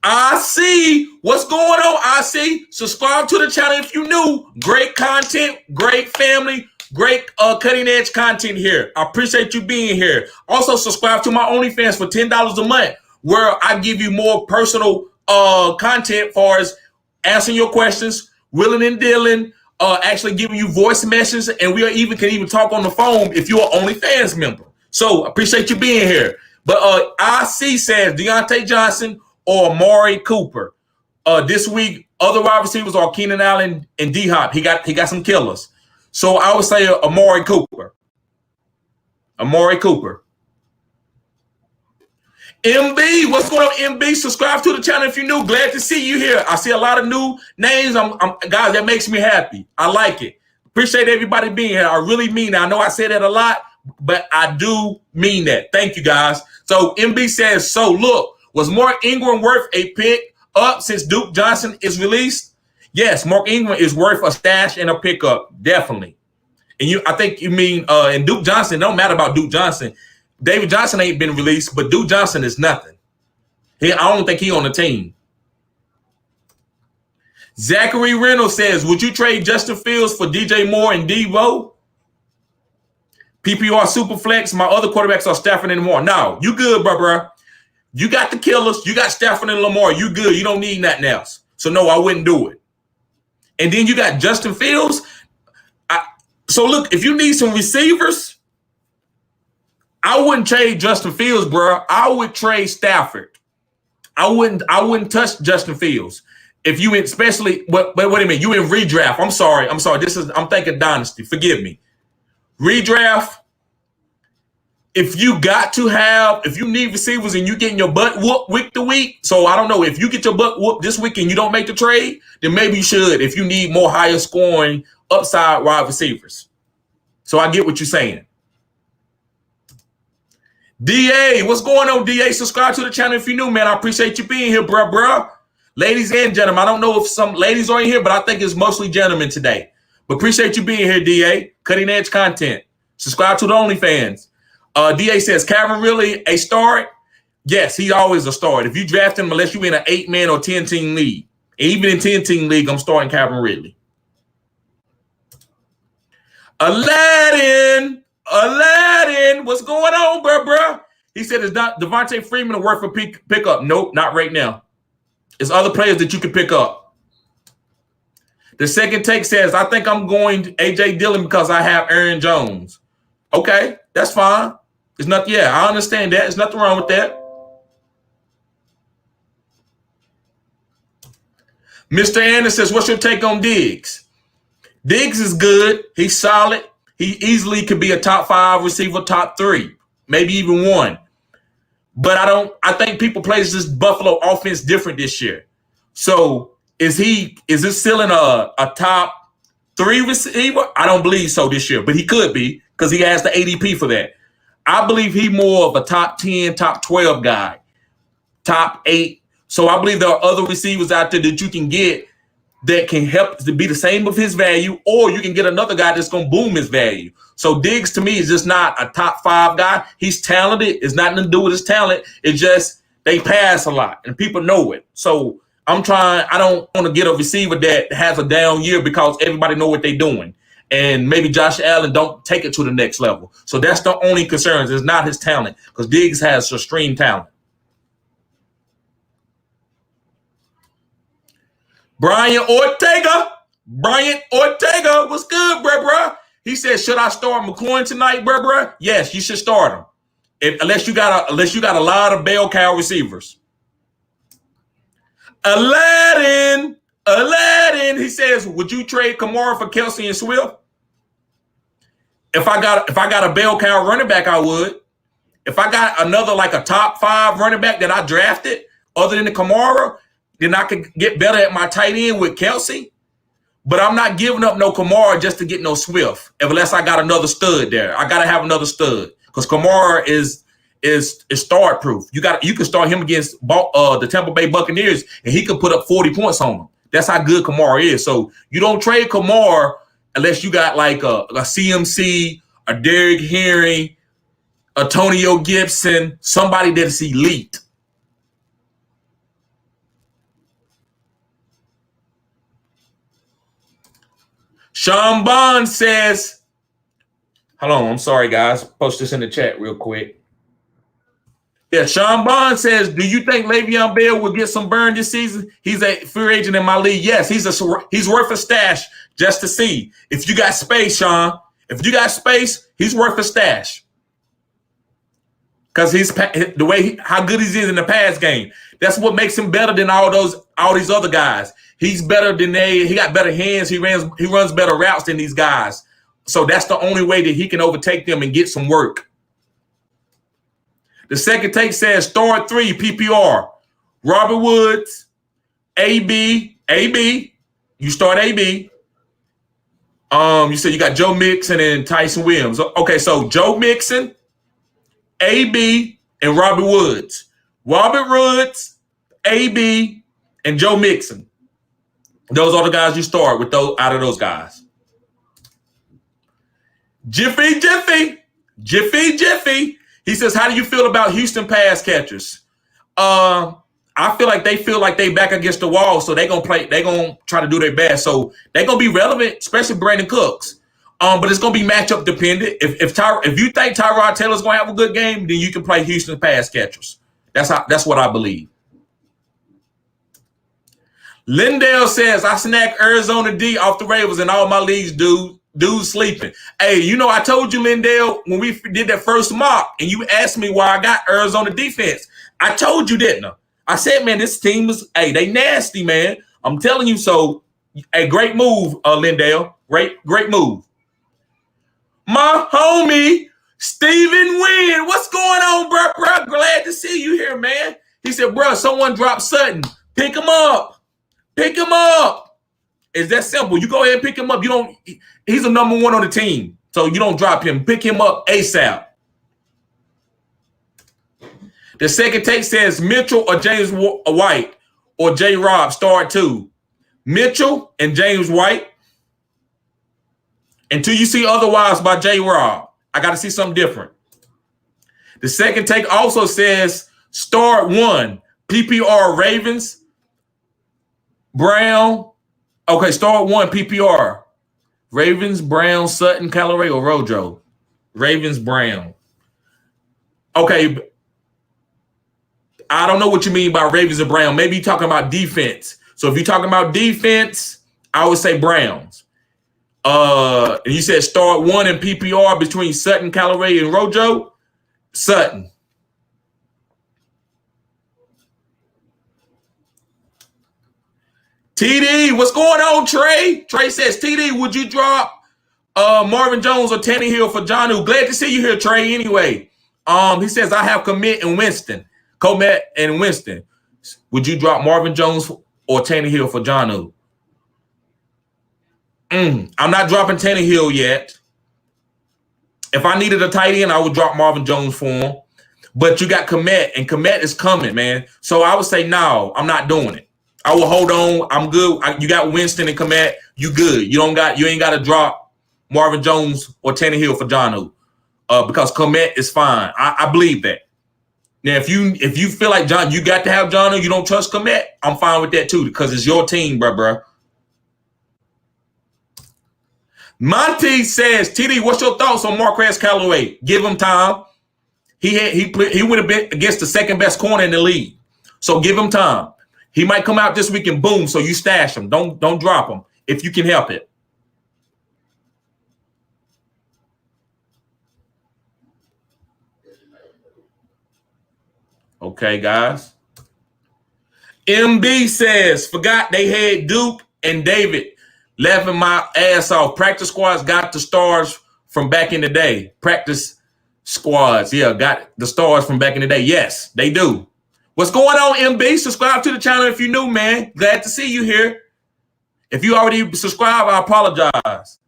I see what's going on. I see. Subscribe to the channel if you're new. Great content, great family, great cutting edge content here. I appreciate you being here. Also, subscribe to my OnlyFans for $10 a month, where I give you more personal content far as answering your questions, willing and dealing, actually giving you voice messages, and we can even talk on the phone if you're an OnlyFans member. So appreciate you being here. But IC says Deontay Johnson or Amari Cooper. This week, other wide receivers are Keenan Allen and D-Hop. He got some killers. So I would say Amari Cooper. Amari Cooper. MB, what's going on, MB? Subscribe to the channel if you're new. Glad to see you here. I see a lot of new names. Guys, that makes me happy. I like it. Appreciate everybody being here. I really mean that. I know I say that a lot, but I do mean that. Thank you, guys. So MB says, so look, was Mark Ingram worth a pick up since Duke Johnson is released? Yes, Mark Ingram is worth a stash and a pickup, definitely. And I think you mean, and Duke Johnson, don't matter about Duke Johnson. David Johnson ain't been released, but Duke Johnson is nothing. I don't think he on the team. Zachary Reynolds says, would you trade Justin Fields for DJ Moore and Devo? PPR Superflex, my other quarterbacks are Stafford and Lamar. No, you good, bro. You got the killers. You got Stafford and Lamar. You good. You don't need nothing else. So, no, I wouldn't do it. And then you got Justin Fields. So, look, if you need some receivers, I wouldn't trade Justin Fields, bro. I would trade Stafford. I wouldn't touch Justin Fields. If you especially wait a minute, you in redraft. I'm sorry. I'm thinking dynasty. Forgive me. Redraft. If you need receivers and you getting your butt whooped week to week, so I don't know, if you get your butt whooped this week and you don't make the trade, then maybe you should if you need more higher scoring upside wide receivers. So I get what you're saying. DA, what's going on, DA? Subscribe to the channel if you're new, man. I appreciate you being here, bruh. Ladies and gentlemen, I don't know if some ladies are in here, but I think it's mostly gentlemen today. But appreciate you being here, DA. Cutting edge content. Subscribe to the OnlyFans. DA says, Calvin really a start? Yes, he's always a start. If you draft him, unless you're in an 8-man or 10-team league. Even in 10-team league, I'm starting Calvin Ridley. Aladdin, what's going on, bruh? He said, is not Devontae Freeman worth a pickup? Nope, not right now. There's other players that you can pick up. The second take says, I think I'm going to A.J. Dillon because I have Aaron Jones. Okay, that's fine. There's nothing. Yeah, I understand that. There's nothing wrong with that. Mr. Anderson says, what's your take on Diggs? Diggs is good. He's solid. He easily could be a top 5 receiver, top 3, maybe even 1. But I think people play this Buffalo offense different this year. So is this still in a top 3 receiver? I don't believe so this year, but he could be because he has the ADP for that. I believe he's more of a top 10, top 12 guy, top 8. So I believe there are other receivers out there that you can get that can help to be the same of his value, or you can get another guy that's going to boom his value. So Diggs to me is just not a top 5 guy. He's talented. It's nothing to do with his talent. It's just they pass a lot and people know it. So I don't want to get a receiver that has a down year because everybody know what they're doing. And maybe Josh Allen don't take it to the next level. So that's the only concern. It's not his talent because Diggs has extreme talent. Brian Ortega, what's good, bruh? He said, should I start McLaurin tonight, bruh? Yes, you should start him. Unless you got a lot of bell cow receivers. Aladdin, he says, would you trade Camaro for Kelsey and Swift? If I got a bell cow running back, I would. If I got another like a top 5 running back that I drafted other than the Camaro, then I could get better at my tight end with Kelsey. But I'm not giving up no Camaro just to get no Swift, unless I got another stud there. I got to have another stud because Camaro is start proof. You can start him against the Tampa Bay Buccaneers, and he could put up 40 points on them. That's how good Camaro is. So you don't trade Camaro unless you got like a CMC, a Derrick Henry, Antonio Gibson, somebody that's elite. Sean Bond says, hold on, I'm sorry, guys. Post this in the chat real quick. Yeah, Sean Bond says, do you think Le'Veon Bell will get some burn this season? He's a free agent in my league. Yes, he's worth a stash just to see. If you got space, Sean, he's worth a stash. Because how good he is in the pass game. That's what makes him better than all these other guys. He's better than he got better hands. He runs better routes than these guys. So that's the only way that he can overtake them and get some work. The second take says start 3 PPR. Robert Woods, AB. You start AB. You said you got Joe Mixon and Tyson Williams. Okay, so Joe Mixon, AB, and Robert Woods. Robert Woods, AB, and Joe Mixon. Those are the guys you start with out of those guys. Jiffy. He says, how do you feel about Houston pass catchers? I feel like they back against the wall, so they're gonna try to do their best. So they're gonna be relevant, especially Brandon Cooks. But it's gonna be matchup dependent. If you think Tyrod Taylor's gonna have a good game, then you can play Houston pass catchers. That's what I believe. Lindell says, I snagged Arizona D off the Ravens in all my leagues, dude sleeping. Hey, I told you, Lindell, when we did that first mock and you asked me why I got Arizona defense. I told you, didn't I? I said, man, this team is, hey, they nasty, man. I'm telling you. So, a great move, Lindale. Great move. My homie, Steven Wynn. What's going on, bro? Glad to see you here, man. He said, bro, someone dropped Sutton. Pick him up. Pick him up. It's that simple. You go ahead and pick him up. He's the number one on the team. So you don't drop him. Pick him up ASAP. The second take says Mitchell or James White or J. Rob start two. Mitchell and James White. Until you see otherwise by J. Rob. I got to see something different. The second take also says start one. PPR Ravens. Brown. Okay, start one PPR. Ravens, Brown, Sutton, Callaway, or Rojo. Ravens, Brown. Okay. I don't know what you mean by Ravens and Brown. Maybe you're talking about defense. So if you're talking about defense, I would say Browns. And you said start one in PPR between Sutton, Callaway, and Rojo. Sutton. TD, what's going on, Trey? Trey says, TD, would you drop Marvin Jones or Tannehill for Jonnu? Glad to see you here, Trey, anyway. He says, I have Komet and Winston. Would you drop Marvin Jones or Tannehill for Jonnu? I'm not dropping Tannehill yet. If I needed a tight end, I would drop Marvin Jones for him. But you got Komet, and Komet is coming, man. So I would say, no, I'm not doing it. I will hold on. I'm good. You got Winston and Komet. You good. You ain't got to drop Marvin Jones or Tannehill for Jonnu because Komet is fine. I believe that. Now, if you feel like you got to have Jonnu, you don't trust Komet, I'm fine with that too because it's your team, bro. Monty says, TD, what's your thoughts on Marquis Callaway? Give him time. He would have been against the second best corner in the league. So give him time. He might come out this week and boom, so you stash him. Don't drop him if you can help it. Okay, guys. MB says, forgot they had Duke and David. Laughing my ass off. Practice squads got the stars from back in the day. Practice squads, yeah, got the stars from back in the day. Yes, they do. What's going on, MB? Subscribe to the channel if you're new, man. Glad to see you here. If you already subscribed, I apologize.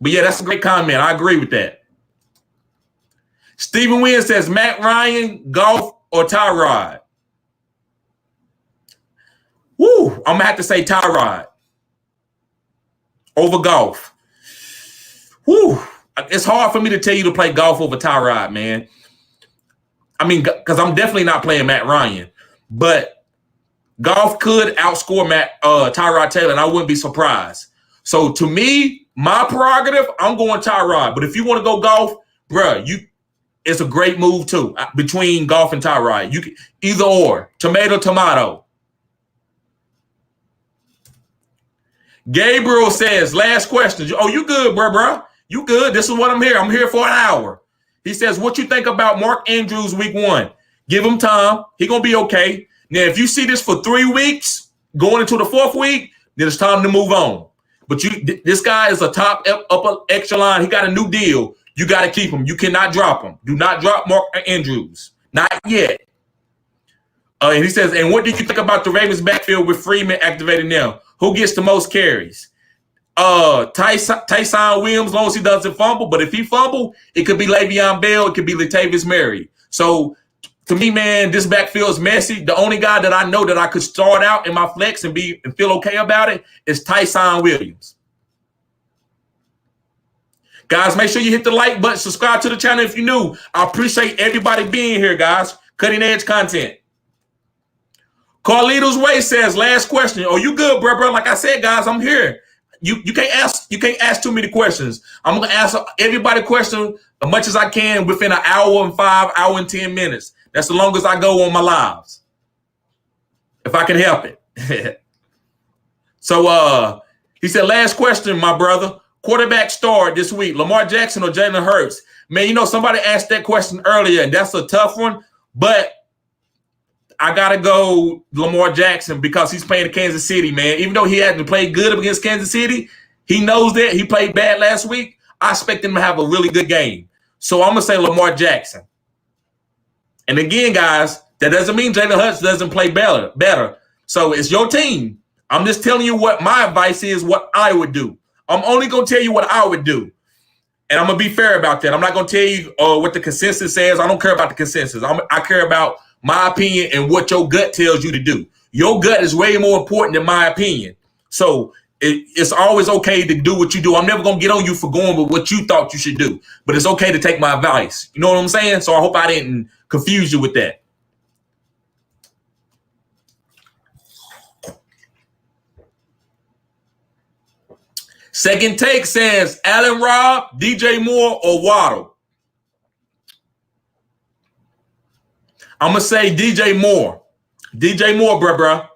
But yeah, that's a great comment. I agree with that. Stephen Wynn says, Matt Ryan, Golf, or Tyrod? Woo, I'm going to have to say Tyrod over Golf. Woo, it's hard for me to tell you to play Golf over Tyrod, man. I mean, because I'm definitely not playing Matt Ryan. But Golf could outscore Tyrod Taylor, and I wouldn't be surprised. So to me, my prerogative, I'm going Tyrod. But if you want to go Golf, bro, it's a great move too between Golf and Tyrod. You can either or, tomato. Gabriel says, last question. Oh, you good, bro? You good? This is what I'm here. I'm here for an hour. He says, what you think about Mark Andrews week 1? Give him time. He gonna be okay. Now, if you see this for 3 weeks, going into the 4th week, then it's time to move on. But this guy is a top upper echelon. He got a new deal. You got to keep him. You cannot drop him. Do not drop Mark Andrews. Not yet. And he says, and what did you think about the Ravens backfield with Freeman activated now? Who gets the most carries? Tyson Williams, as long as he doesn't fumble. But if he fumble, it could be Le'Veon Bell. It could be Latavius Murray. So, to me, man, this backfield is messy. The only guy that I know that I could start out in my flex and feel okay about it is Tyson Williams. Guys, make sure you hit the like button. Subscribe to the channel if you're new. I appreciate everybody being here, guys. Cutting edge content. Carlito's Way says, last question. Oh, you good, bro? Like I said, guys, I'm here. You can't ask too many questions. I'm gonna ask everybody a question as much as I can within an hour and 5, hour and 10 minutes. That's the longest I go on my lives. If I can help it. So he said, last question, my brother. Quarterback start this week, Lamar Jackson or Jalen Hurts? Man, somebody asked that question earlier, and that's a tough one. But I gotta go Lamar Jackson because he's playing in Kansas City, man. Even though he hasn't played good against Kansas City, he knows that. He played bad last week. I expect him to have a really good game. So I'm gonna say Lamar Jackson. And again, guys, that doesn't mean Jalen Hurts doesn't play better. So it's your team. I'm just telling you what my advice is, what I would do. I'm only gonna tell you what I would do. And I'm gonna be fair about that. I'm not gonna tell you what the consensus says. I don't care about the consensus. I care about my opinion and what your gut tells you to do. Your gut is way more important than my opinion. So it's always okay to do what you do. I'm never gonna get on you for going with what you thought you should do, but it's okay to take my advice. You know what I'm saying? So I hope I didn't confuse you with that. Second take says Allen Robb, DJ Moore, or Waddle. I'm going to say DJ Moore. DJ Moore, bruh.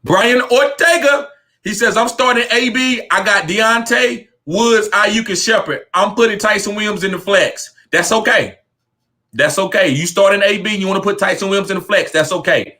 Brian Ortega, he says, I'm starting AB. I got Deontay, Woods, Ayuk, and Shepard. I'm putting Tyson Williams in the flex. That's okay. That's okay. You starting AB and you want to put Tyson Williams in the flex. That's okay.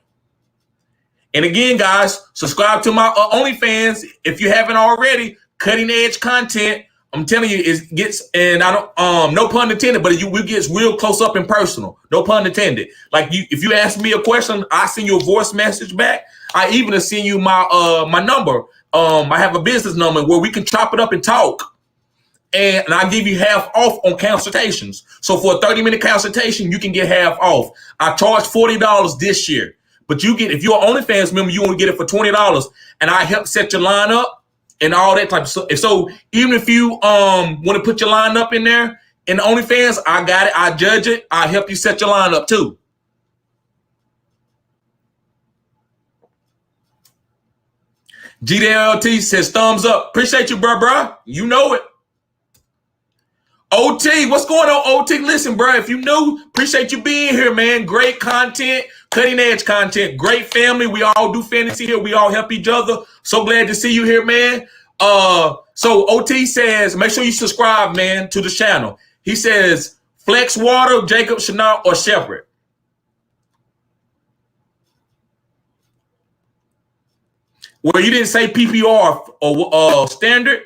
And again, guys, subscribe to my OnlyFans if you haven't already. Cutting edge content. I'm telling you, it gets, and I don't, no pun intended, but it gets real close up and personal. No pun intended. Like if you ask me a question, I send you a voice message back. I even send you my number. I have a business number where we can chop it up and talk. And I give you half off on consultations. So for a 30-minute consultation, you can get half off. I charge $40 this year. But you get, if you're an OnlyFans member, you want to get it for $20, and I help set your line up and all that type of stuff. So even if you want to put your line up in there in the OnlyFans, I got it. I judge it. I help you set your line up too. GDLT says thumbs up. Appreciate you, bro. You know it. OT, what's going on, OT? Listen, bro, if you new, appreciate you being here, man. Great content, cutting edge content, great family. We all do fantasy here. We all help each other. So glad to see you here, man. So OT says, make sure you subscribe, man, to the channel. He says, Flex Water, Jacob, Chanel, or Shepard. Well, you didn't say PPR or standard.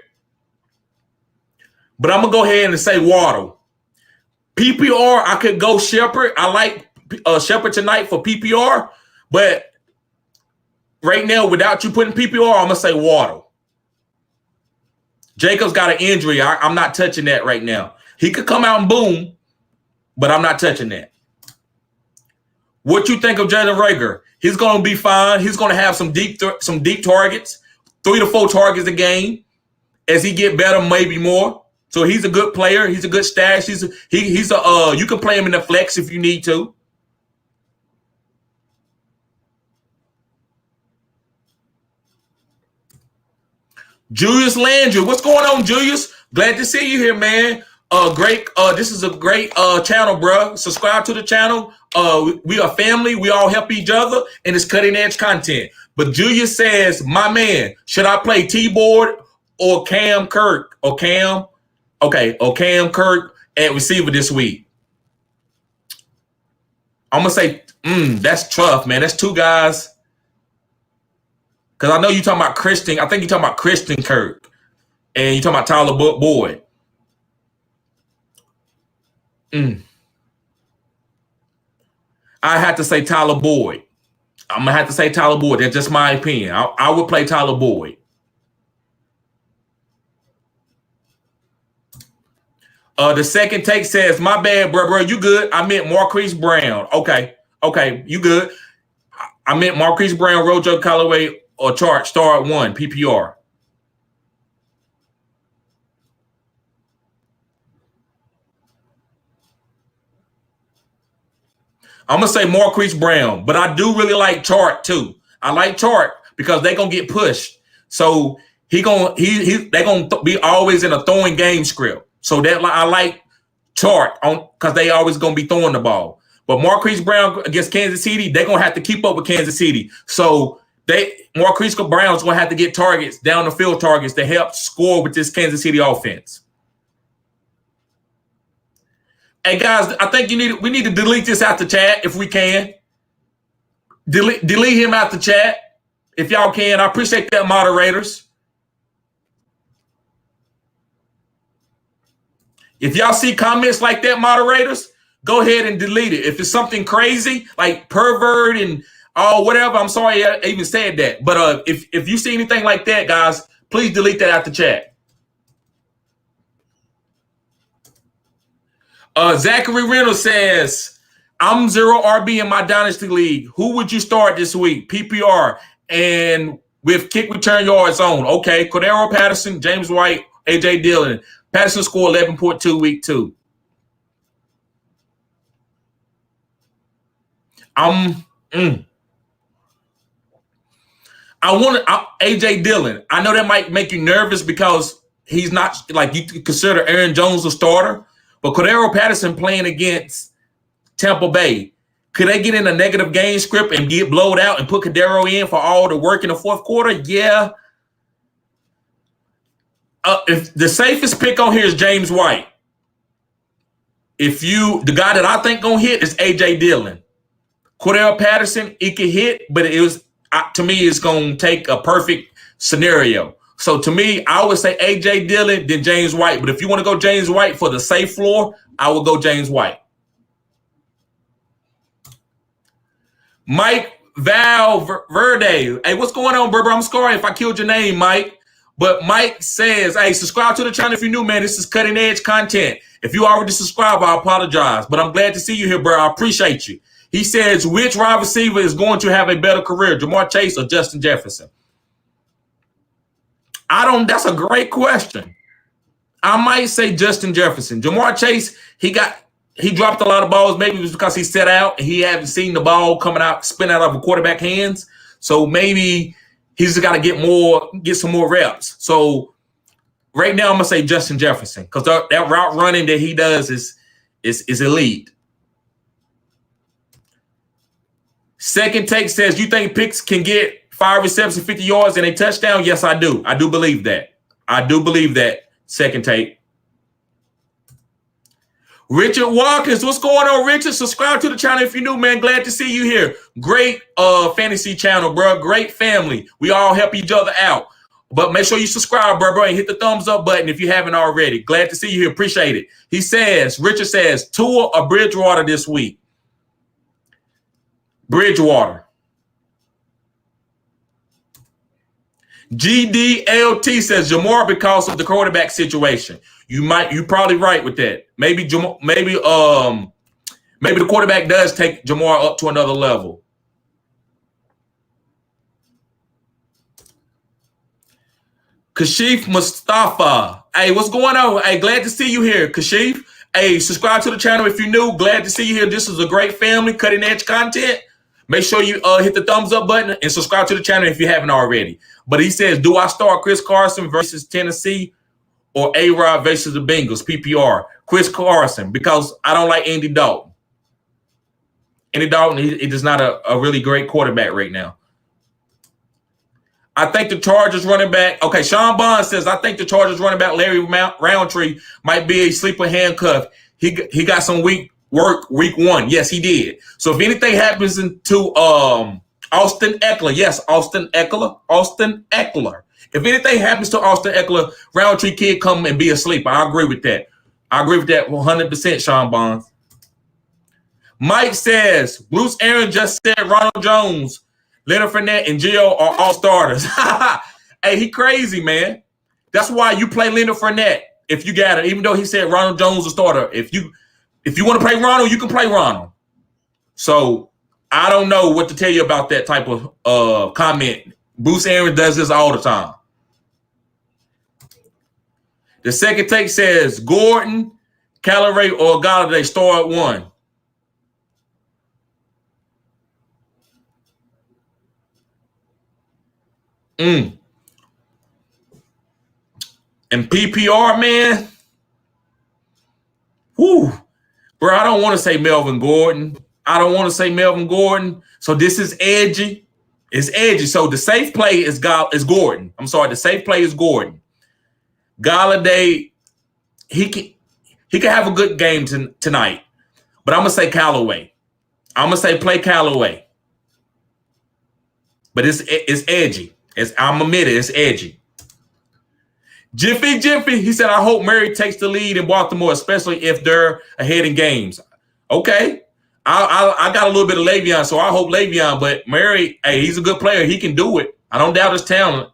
But I'm going to go ahead and say Waddle. PPR, I could go Shepard. I like Shepard tonight for PPR. But right now, without you putting PPR, I'm going to say Waddle. Jacob's got an injury. I'm not touching that right now. He could come out and boom, but I'm not touching that. What you think of Jalen Reagor? He's going to be fine. He's going to have some deep targets, 3 to 4 targets a game. As he get better, maybe more. So he's a good player. He's a good stash. He's you can play him in the flex if you need to. Julius Landry, what's going on, Julius? Glad to see you here, man. Great. This is a great channel, bro. Subscribe to the channel. We are family. We all help each other, and it's cutting edge content. But Julius says, my man, should I play T-Board or Cam Kirk or Cam? Okay, or Cam Kirk at receiver this week. I'm going to say, that's tough, man. That's 2 guys. Because I know you're talking about Christian. I think you're talking about Christian Kirk. And you're talking about Tyler Boyd. I have to say Tyler Boyd. I'm going to have to say Tyler Boyd. That's just my opinion. I would play Tyler Boyd. The second take says, my bad, bro. You good? I meant Marquis Brown. Okay, you good. I meant Marquis Brown, Rojo Callaway, or Chart, star at 1, PPR. I'm going to say Marquis Brown, but I do really like Chart too. I like Chart because they're going to get pushed. So they're going to be always in a throwing game script. So that I like Chart on because they always going to be throwing the ball. But Marquise Brown against Kansas City, they're going to have to keep up with Kansas City. So Marquise Brown's going to have to get targets, down the field targets to help score with this Kansas City offense. Hey guys, I think we need to delete this out the chat if we can. Delete him out the chat if y'all can. I appreciate that, moderators. If y'all see comments like that, moderators, go ahead and delete it. If it's something crazy like pervert and whatever, I'm sorry I even said that. But if you see anything like that, guys, please delete that out the chat. Zachary Reynolds says, I'm 0 RB in my Dynasty League. Who would you start this week? PPR and with kick return yards on. Okay, Cordero Patterson, James White, AJ Dillon. Patterson scored 11.2 week 2. I want AJ Dillon. I know that might make you nervous because he's not like you consider Aaron Jones a starter, but Cordero Patterson playing against Tampa Bay. Could they get in a negative game script and get blowed out and put Cordero in for all the work in the fourth quarter? Yeah. If the safest pick on here is James White. The guy that I think gonna hit is AJ Dillon. Cordero Patterson, he could hit, but to me, it's gonna take a perfect scenario. So to me, I would say AJ Dillon, then James White. But if you want to go James White for the safe floor, I would go James White. Mike Valverde. Hey, what's going on, brother? I'm sorry if I killed your name, Mike. But Mike says, hey, subscribe to the channel if you're new, man. This is cutting edge content. If you already subscribed, I apologize. But I'm glad to see you here, bro. I appreciate you. He says, which wide receiver is going to have a better career, Jamar Chase or Justin Jefferson? That's a great question. I might say Justin Jefferson. Jamar Chase, he dropped a lot of balls. Maybe it was because he set out and he hadn't seen the ball coming out, spin out of a quarterback hands. So maybe he's just got to get some more reps. So right now I'm gonna say Justin Jefferson because that route running that he does is elite. Second Take says, you think Picks can get 5 receptions, 50 yards, and a touchdown? Yes, I do. I do believe that. Second Take. Richard Watkins, what's going on, Richard? Subscribe to the channel if you're new, man. Glad to see you here. Great fantasy channel, bro. Great family. We all help each other out. But make sure you subscribe, bro, and hit the thumbs up button if you haven't already. Glad to see you here. Appreciate it. Richard says, Tua or Bridgewater this week? Bridgewater. GDLT says Jamar because of the quarterback situation. You're probably right with that. Maybe the quarterback does take Jamar up to another level. Kashif Mustafa. Hey, what's going on? Hey, glad to see you here, Kashif. Hey, subscribe to the channel if you're new. Glad to see you here. This is a great family, cutting edge content. Make sure you hit the thumbs up button and subscribe to the channel if you haven't already. But he says, do I start Chris Carson versus Tennessee or A-Rod versus the Bengals? PPR. Chris Carson, because I don't like Andy Dalton. Andy Dalton, he is not a really great quarterback right now. I think the Chargers running back. Okay, Sean Bond says, I think the Chargers running back Larry Roundtree might be a sleeper handcuff. He got some week 1. Yes, he did. So if anything happens to Austin Eckler, yes, Austin Eckler. If anything happens to Austin Eckler, Roundtree kid come and be a sleeper. I agree with that. 100%, Sean Bonds. Mike says, Bruce Aaron just said Ronald Jones, Leonard Fournette, and Gio are all starters. Hey, he crazy, man. That's why you play Leonard Fournette if you got it, even though he said Ronald Jones a starter. If you want to play Ronald, you can play Ronald. So I don't know what to tell you about that type of comment. Bruce Aaron does this all the time. The Second Take says Gordon, Callaway, or Galladay start 1. And PPR, man. Whoo. Bro, I don't want to say Melvin Gordon. So this is edgy. It's edgy. So the safe play is Gordon. I'm sorry. The safe play is Gordon. Galladay, he He can have a good game tonight. But I'm going to say Callaway. I'm going to say play Callaway. But it's edgy. I'm admitting it's edgy. Jiffy, he said, I hope Murray takes the lead in Baltimore, especially if they're ahead in games. Okay. I got a little bit of Le'Veon, so I hope Le'Veon, but Murray, hey, he's a good player. He can do it. I don't doubt his talent.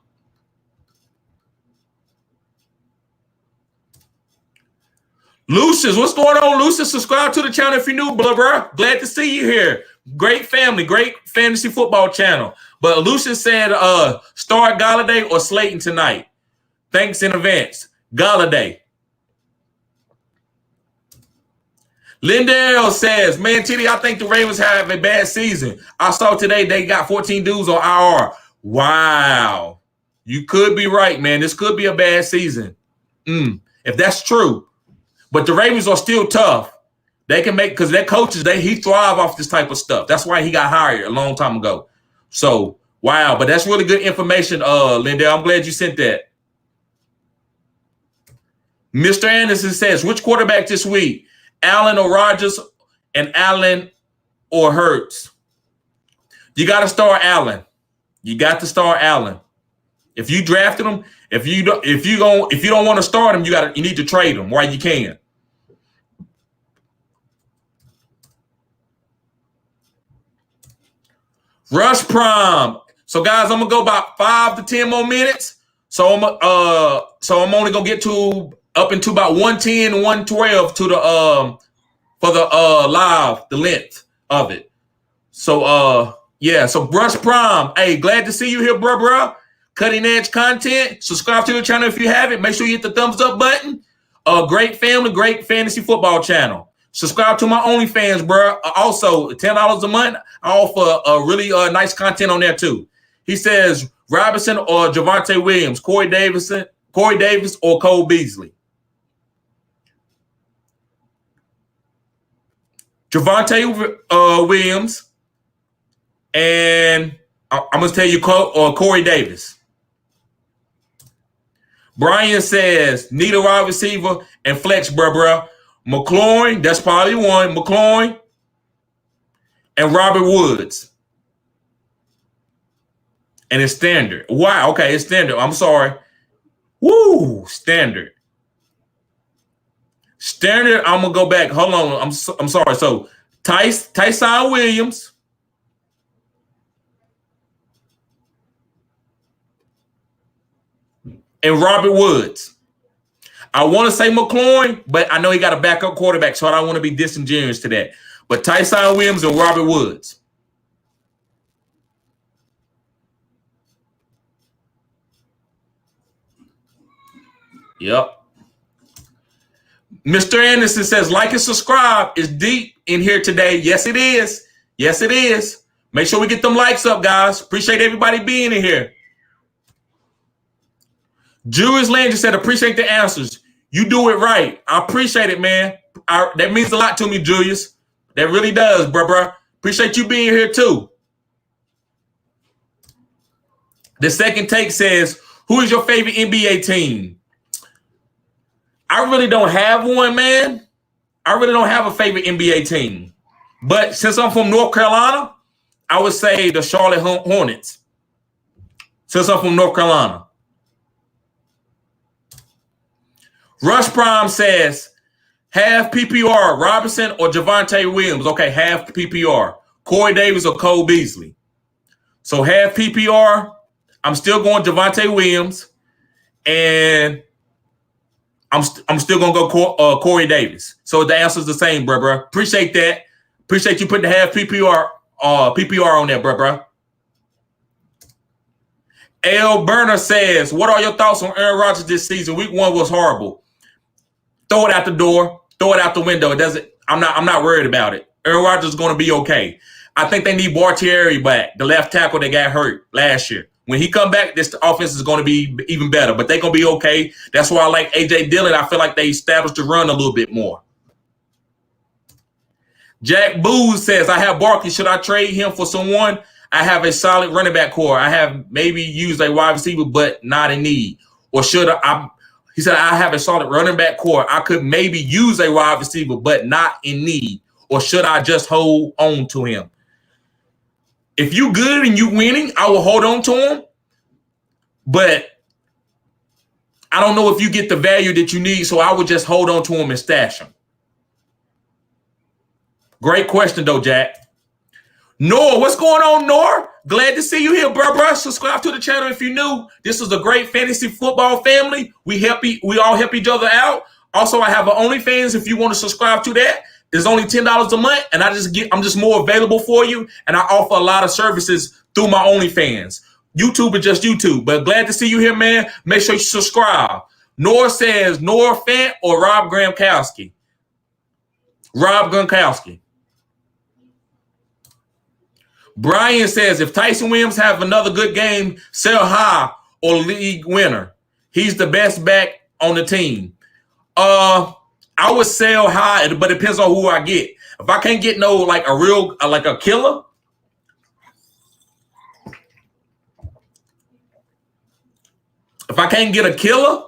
Lucius, what's going on, Lucius? Subscribe to the channel if you're new, bro. Glad to see you here. Great family, great fantasy football channel. But Lucius said, start Galladay or Slayton tonight. Thanks in advance. Galladay. Lindell says, man, TD, I think the Ravens have a bad season. I saw today they got 14 dudes on IR. Wow. You could be right, man. This could be a bad season. If that's true. But the Ravens are still tough. They can make, because their coaches, he thrive off this type of stuff. That's why he got hired a long time ago. So, wow. But that's really good information, Lindell. I'm glad you sent that. Mr. Anderson says, which quarterback this week? Allen or Rodgers, and Allen or Hurts? You got to start Allen. You got to start Allen. If you drafted him, if you don't want to start him, you need to trade him while you can. Rush Prime. So guys, I'm gonna go about 5 to 10 more minutes. So I'm only gonna get to up into about 110, 112 to the for the live, the length of it. So yeah, so Rush Prime. Hey, glad to see you here, bro. Cutting edge content. Subscribe to the channel if you haven't. Make sure you hit the thumbs up button. Great family, great fantasy football channel. Subscribe to my OnlyFans, bro. Also, $10 a month. I offer really nice content on there too. He says Robinson or Javonte Williams, Corey Davis or Cole Beasley. Javonte Williams, and I'm going to tell you Corey Davis. Brian says, need a wide receiver and flex, bro. McLaurin, that's probably one. McLaurin and Robert Woods. And it's standard. Wow, okay, it's standard. I'm sorry. Woo, standard. Standard, I'm going to go back. Hold on, I'm sorry. So, Tyson Williams. And Robert Woods. I want to say McLaurin, but I know he got a backup quarterback, so I don't want to be disingenuous to that. But Tyson Williams and Robert Woods. Yep. Mr. Anderson says, like and subscribe. It's deep in here today. Yes, it is. Yes, it is. Make sure we get them likes up, guys. Appreciate everybody being in here. Julius Landry said, appreciate the answers. You do it right. I appreciate it, man. That means a lot to me, Julius. That really does, bro. Appreciate you being here, too. The second take says, who is your favorite NBA team? I really don't have one, man. I really don't have a favorite NBA team. But since I'm from North Carolina, I would say the Charlotte Hornets. Since I'm from North Carolina. Rush Prime says, half PPR, Robinson or Javonte Williams. Okay, half PPR. Corey Davis or Cole Beasley. So half PPR, I'm still going Javonte Williams. And I'm still going to go Corey Davis. So the answer's the same, bro. Appreciate that. Appreciate you putting the half PPR on there, bro. L. Burner says, what are your thoughts on Aaron Rodgers this season? Week 1 was horrible. Throw it out the door. Throw it out the window. It doesn't. I'm not worried about it. Aaron Rodgers is going to be okay. I think they need Bartieri back, the left tackle that got hurt last year. When he come back, this offense is going to be even better. But they're going to be okay. That's why I like A.J. Dillon. I feel like they established the run a little bit more. Jack Booz says, I have Barkley. Should I trade him for someone? I have a solid running back core. I have maybe used a wide receiver, but not in need. Or should I? He said, I have a solid running back core. I could maybe use a wide receiver, but not in need. Or should I just hold on to him? If you good and you winning, I will hold on to him. But I don't know if you get the value that you need, so I would just hold on to him and stash him. Great question, though, Jack. Noah, what's going on, Noah? Glad to see you here, bro. Subscribe to the channel if you're new. This is a great fantasy football family. We all help each other out. Also, I have an OnlyFans if you want to subscribe to that. It's only $10 a month, and I'm just more available for you, and I offer a lot of services through my OnlyFans. YouTube is just YouTube, but glad to see you here, man. Make sure you subscribe. Noah says, Noah Fant or Rob Gronkowski? Rob Gronkowski. Brian says, if Tyson Williams have another good game, sell high or league winner. He's the best back on the team. I would sell high, but it depends on who I get. If I can't get a killer, if I can't get a killer,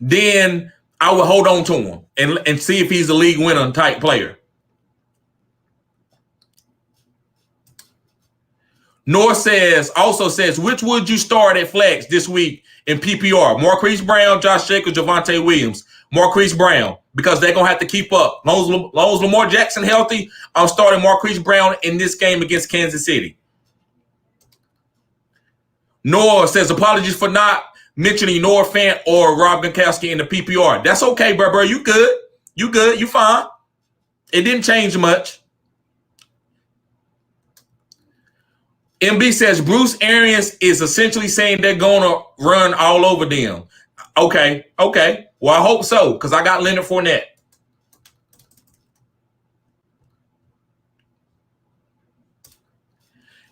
then I would hold on to him and see if he's a league winner type player. North also says, which would you start at flex this week in PPR? Marquis Brown, Josh Jacobs, Javonte Williams. Marquis Brown, because they're going to have to keep up. As long as Lamar Jackson healthy, I'm starting Marquis Brown in this game against Kansas City. Noah says, apologies for not mentioning Noah Fant or Rob Gronkowski in the PPR. That's okay, bro. You good. You good. You fine. It didn't change much. MB says Bruce Arians is essentially saying they're going to run all over them. Okay. Well, I hope so, because I got Leonard Fournette.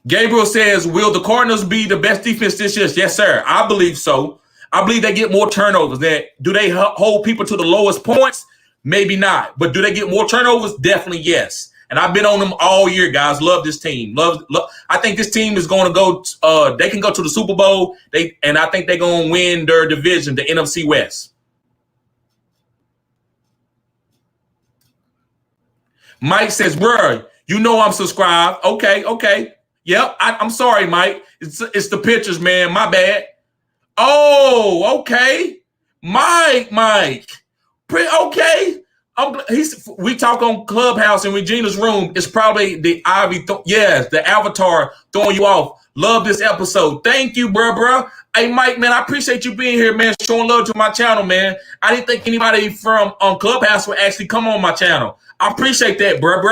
Gabriel says, will the Cardinals be the best defense this year? Yes, sir. I believe so. I believe they get more turnovers. Do they hold people to the lowest points? Maybe not. But do they get more turnovers? Definitely yes. And I've been on them all year, guys. Love this team. Love. I think this team is going to go. They can go to the Super Bowl. And I think they're going to win their division, the NFC West. Mike says, bro, you know I'm subscribed. Okay. Yep. I'm sorry, Mike. It's the pictures, man. My bad. Oh, okay. Mike. Okay. We talk on Clubhouse in Regina's room. It's probably the the avatar throwing you off. Love this episode. Thank you, bro. Hey, Mike, man, I appreciate you being here, man, showing love to my channel, man. I didn't think anybody from Clubhouse would actually come on my channel. I appreciate that, bro.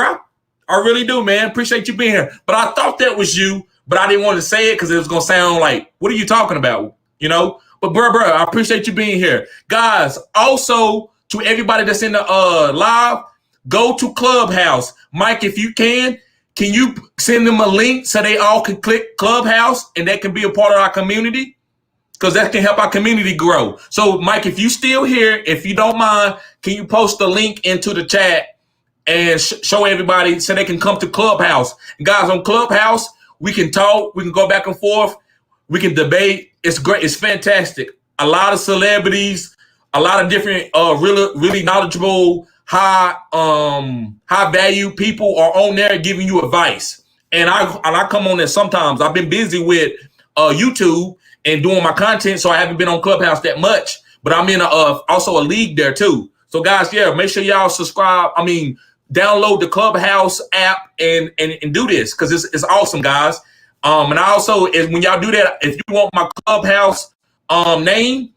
I really do, man. Appreciate you being here. But I thought that was you, but I didn't want to say it because it was going to sound like, what are you talking about? You know? But, bro, I appreciate you being here. Guys, also, to everybody that's in the live, go to Clubhouse. Mike, if you can you send them a link so they all can click Clubhouse and that can be a part of our community? Because that can help our community grow. So, Mike, if you still here, if you don't mind, can you post the link into the chat and show everybody so they can come to Clubhouse? And guys, on Clubhouse, we can talk. We can go back and forth. We can debate. It's great. It's fantastic. A lot of celebrities, a lot of different, really knowledgeable, high value people are on there giving you advice. And I come on there sometimes. I've been busy with YouTube and doing my content, so I haven't been on Clubhouse that much. But I'm in also a league there too. So guys, yeah, make sure y'all subscribe. Download the Clubhouse app and do this because it's awesome, guys. And I also, when y'all do that, if you want my Clubhouse name,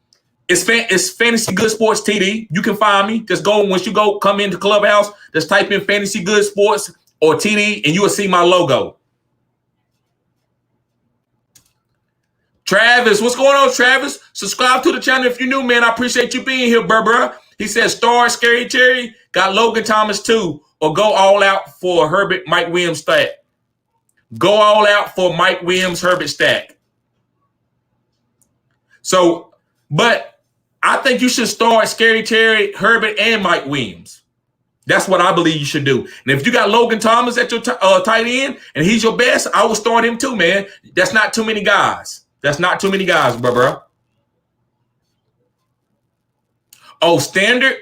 it's Fantasy Good Sports TD. You can find me. Just come into Clubhouse, just type in Fantasy Good Sports or TD, and you will see my logo. Travis, what's going on, Travis? Subscribe to the channel if you're new, man. I appreciate you being here, bro. He says, Star Scary Terry got Logan Thomas too, or go all out for Herbert Mike Williams stack. Go all out for Mike Williams Herbert stack. So, but I think you should start Scary Terry, Herbert, and Mike Williams. That's what I believe you should do. And if you got Logan Thomas at your tight end and he's your best, I will start him too, man. That's not too many guys. Bro. Oh, standard?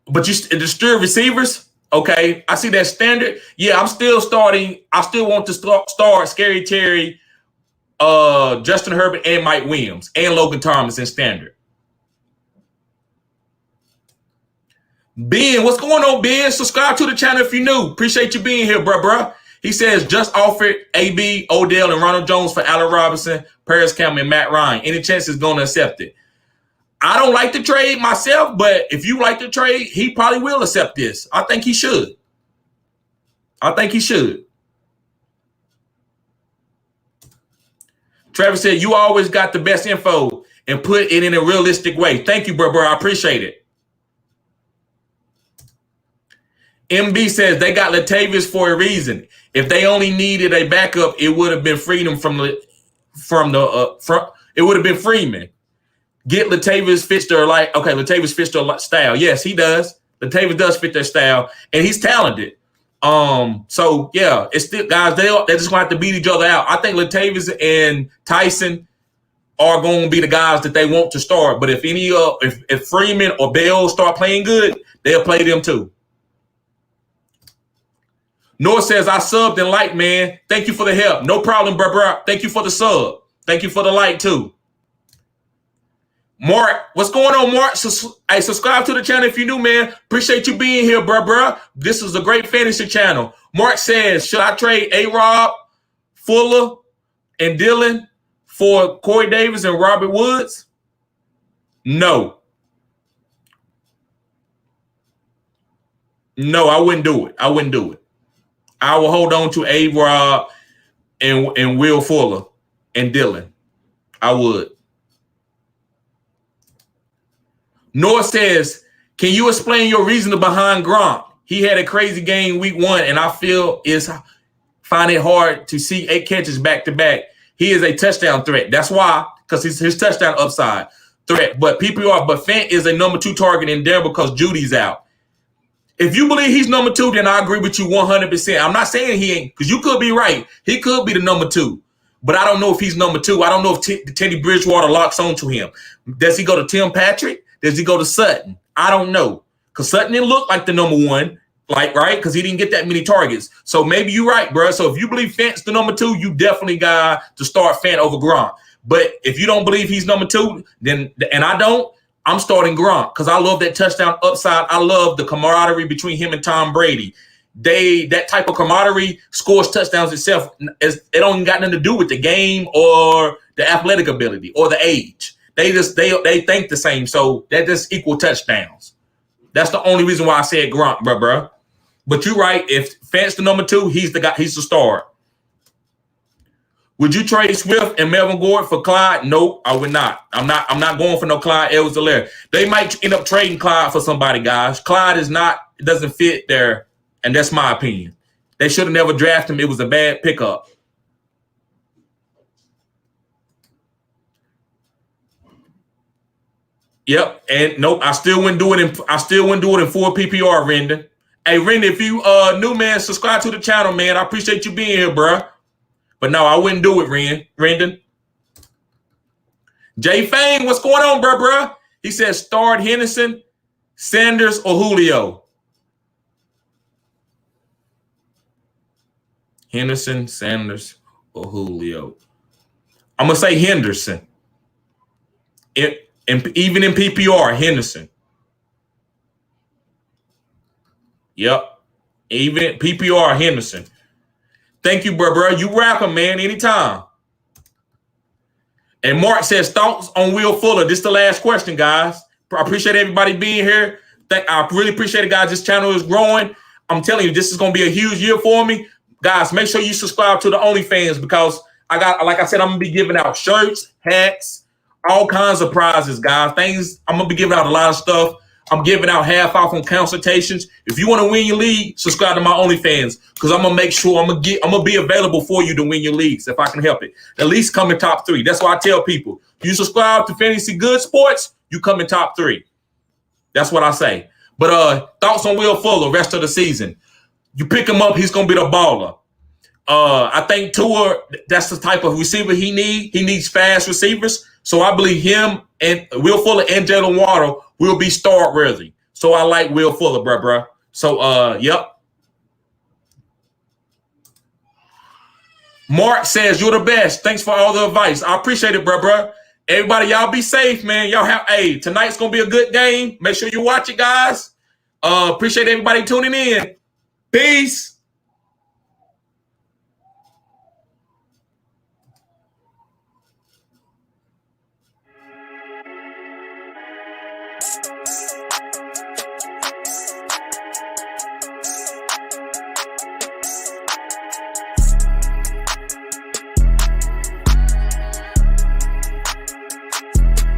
But you still receivers? Okay, I see that standard. Yeah, I'm still starting. I still want to start Scary Terry, Justin Herbert, and Mike Williams, and Logan Thomas in standard. Ben, what's going on, Ben? Subscribe to the channel if you're new. Appreciate you being here, bruh. He says, just offered AB, Odell, and Ronald Jones for Allen Robinson, Paris Campbell, and Matt Ryan. Any chance he's going to accept it? I don't like the trade myself, but if you like the trade, he probably will accept this. I think he should. Trevor said, you always got the best info and put it in a realistic way. Thank you, bro. I appreciate it. MB says they got Latavius for a reason. If they only needed a backup, it would have been freedom it would have been Freeman. Get Latavius fits their Latavius fits their style. Yes, he does. Latavius does fit their style, and he's talented. So yeah, it's still guys. They're just gonna have to beat each other out. I think Latavius and Tyson are going to be the guys that they want to start. But if if Freeman or Bell start playing good, they'll play them too. Noah says, I subbed and liked, man. Thank you for the help. No problem, bro. Thank you for the sub. Thank you for the like, too. Mark, what's going on, Mark? Hey, subscribe to the channel if you're new, man. Appreciate you being here, bro. This is a great fantasy channel. Mark says, should I trade A-Rob, Fuller, and Dillon for Corey Davis and Robert Woods? No. No, I wouldn't do it. I will hold on to A-Rob and Will Fuller and Dillon. I would. Noah says, can you explain your reasoning behind Gronk? He had a crazy game week 1, and I find it hard to see 8 catches back-to-back. He is a touchdown threat. That's why, because his touchdown upside threat. But Fant is a number 2 target in there because Judy's out. If you believe he's number 2, then I agree with you 100%. I'm not saying he ain't, because you could be right. He could be the number 2. But I don't know if he's number 2. I don't know if Teddy Bridgewater locks onto him. Does he go to Tim Patrick? Does he go to Sutton? I don't know. Because Sutton didn't look like the number 1, right? Because he didn't get that many targets. So maybe you're right, bro. So if you believe Fant's the number 2, you definitely got to start Fant over Gronk. But if you don't believe he's number 2, then, and I don't, I'm starting Gronk because I love that touchdown upside. I love the camaraderie between him and Tom Brady. That type of camaraderie scores touchdowns itself. It don't got nothing to do with the game or the athletic ability or the age. They think the same, so that just equal touchdowns. That's the only reason why I said Gronk, bro. But you're right. If Fant's the number 2, he's the guy. He's the star. Would you trade Swift and Melvin Gordon for Clyde? Nope, I would not. I'm not going for no Clyde Edwards-Helaire. They might end up trading Clyde for somebody, guys. Clyde doesn't fit there, and that's my opinion. They should have never drafted him. It was a bad pickup. Yep, and nope, I still wouldn't do it in full PPR, Rendon. Hey, Rendon, if you new, man, subscribe to the channel, man. I appreciate you being here, bro. But no, I wouldn't do it, Rendon. Jay Fang, what's going on, bro? He says start Henderson, Sanders, or Julio. Henderson, Sanders, or Julio. I'm going to say Henderson. Even in PPR, Henderson. Yep. Even PPR, Henderson. Thank you, bro. You welcome, man, anytime. And Mark says, thoughts on Will Fuller? This is the last question, guys. I appreciate everybody being here. I really appreciate it, guys. This channel is growing. I'm telling you, this is going to be a huge year for me. Guys, make sure you subscribe to the OnlyFans because like I said, I'm going to be giving out shirts, hats, all kinds of prizes, guys. I'm going to be giving out a lot of stuff. I'm giving out half off on consultations. If you want to win your league, subscribe to my OnlyFans because I'm gonna make sure I'm gonna be available for you to win your leagues if I can help it. At least come in top 3. That's why I tell people: you subscribe to Fantasy Good Sports, you come in top 3. That's what I say. But thoughts on Will Fuller rest of the season? You pick him up, he's gonna be the baller. I think Tua, that's the type of receiver he needs. He needs fast receivers. So I believe him and Will Fuller and Jalen Waddle will be start worthy. So I like Will Fuller, bruh. So, yep. Mark says, you're the best. Thanks for all the advice. I appreciate it, bruh. Everybody, y'all be safe, man. Y'all have, tonight's going to be a good game. Make sure you watch it, guys. Appreciate everybody tuning in. Peace.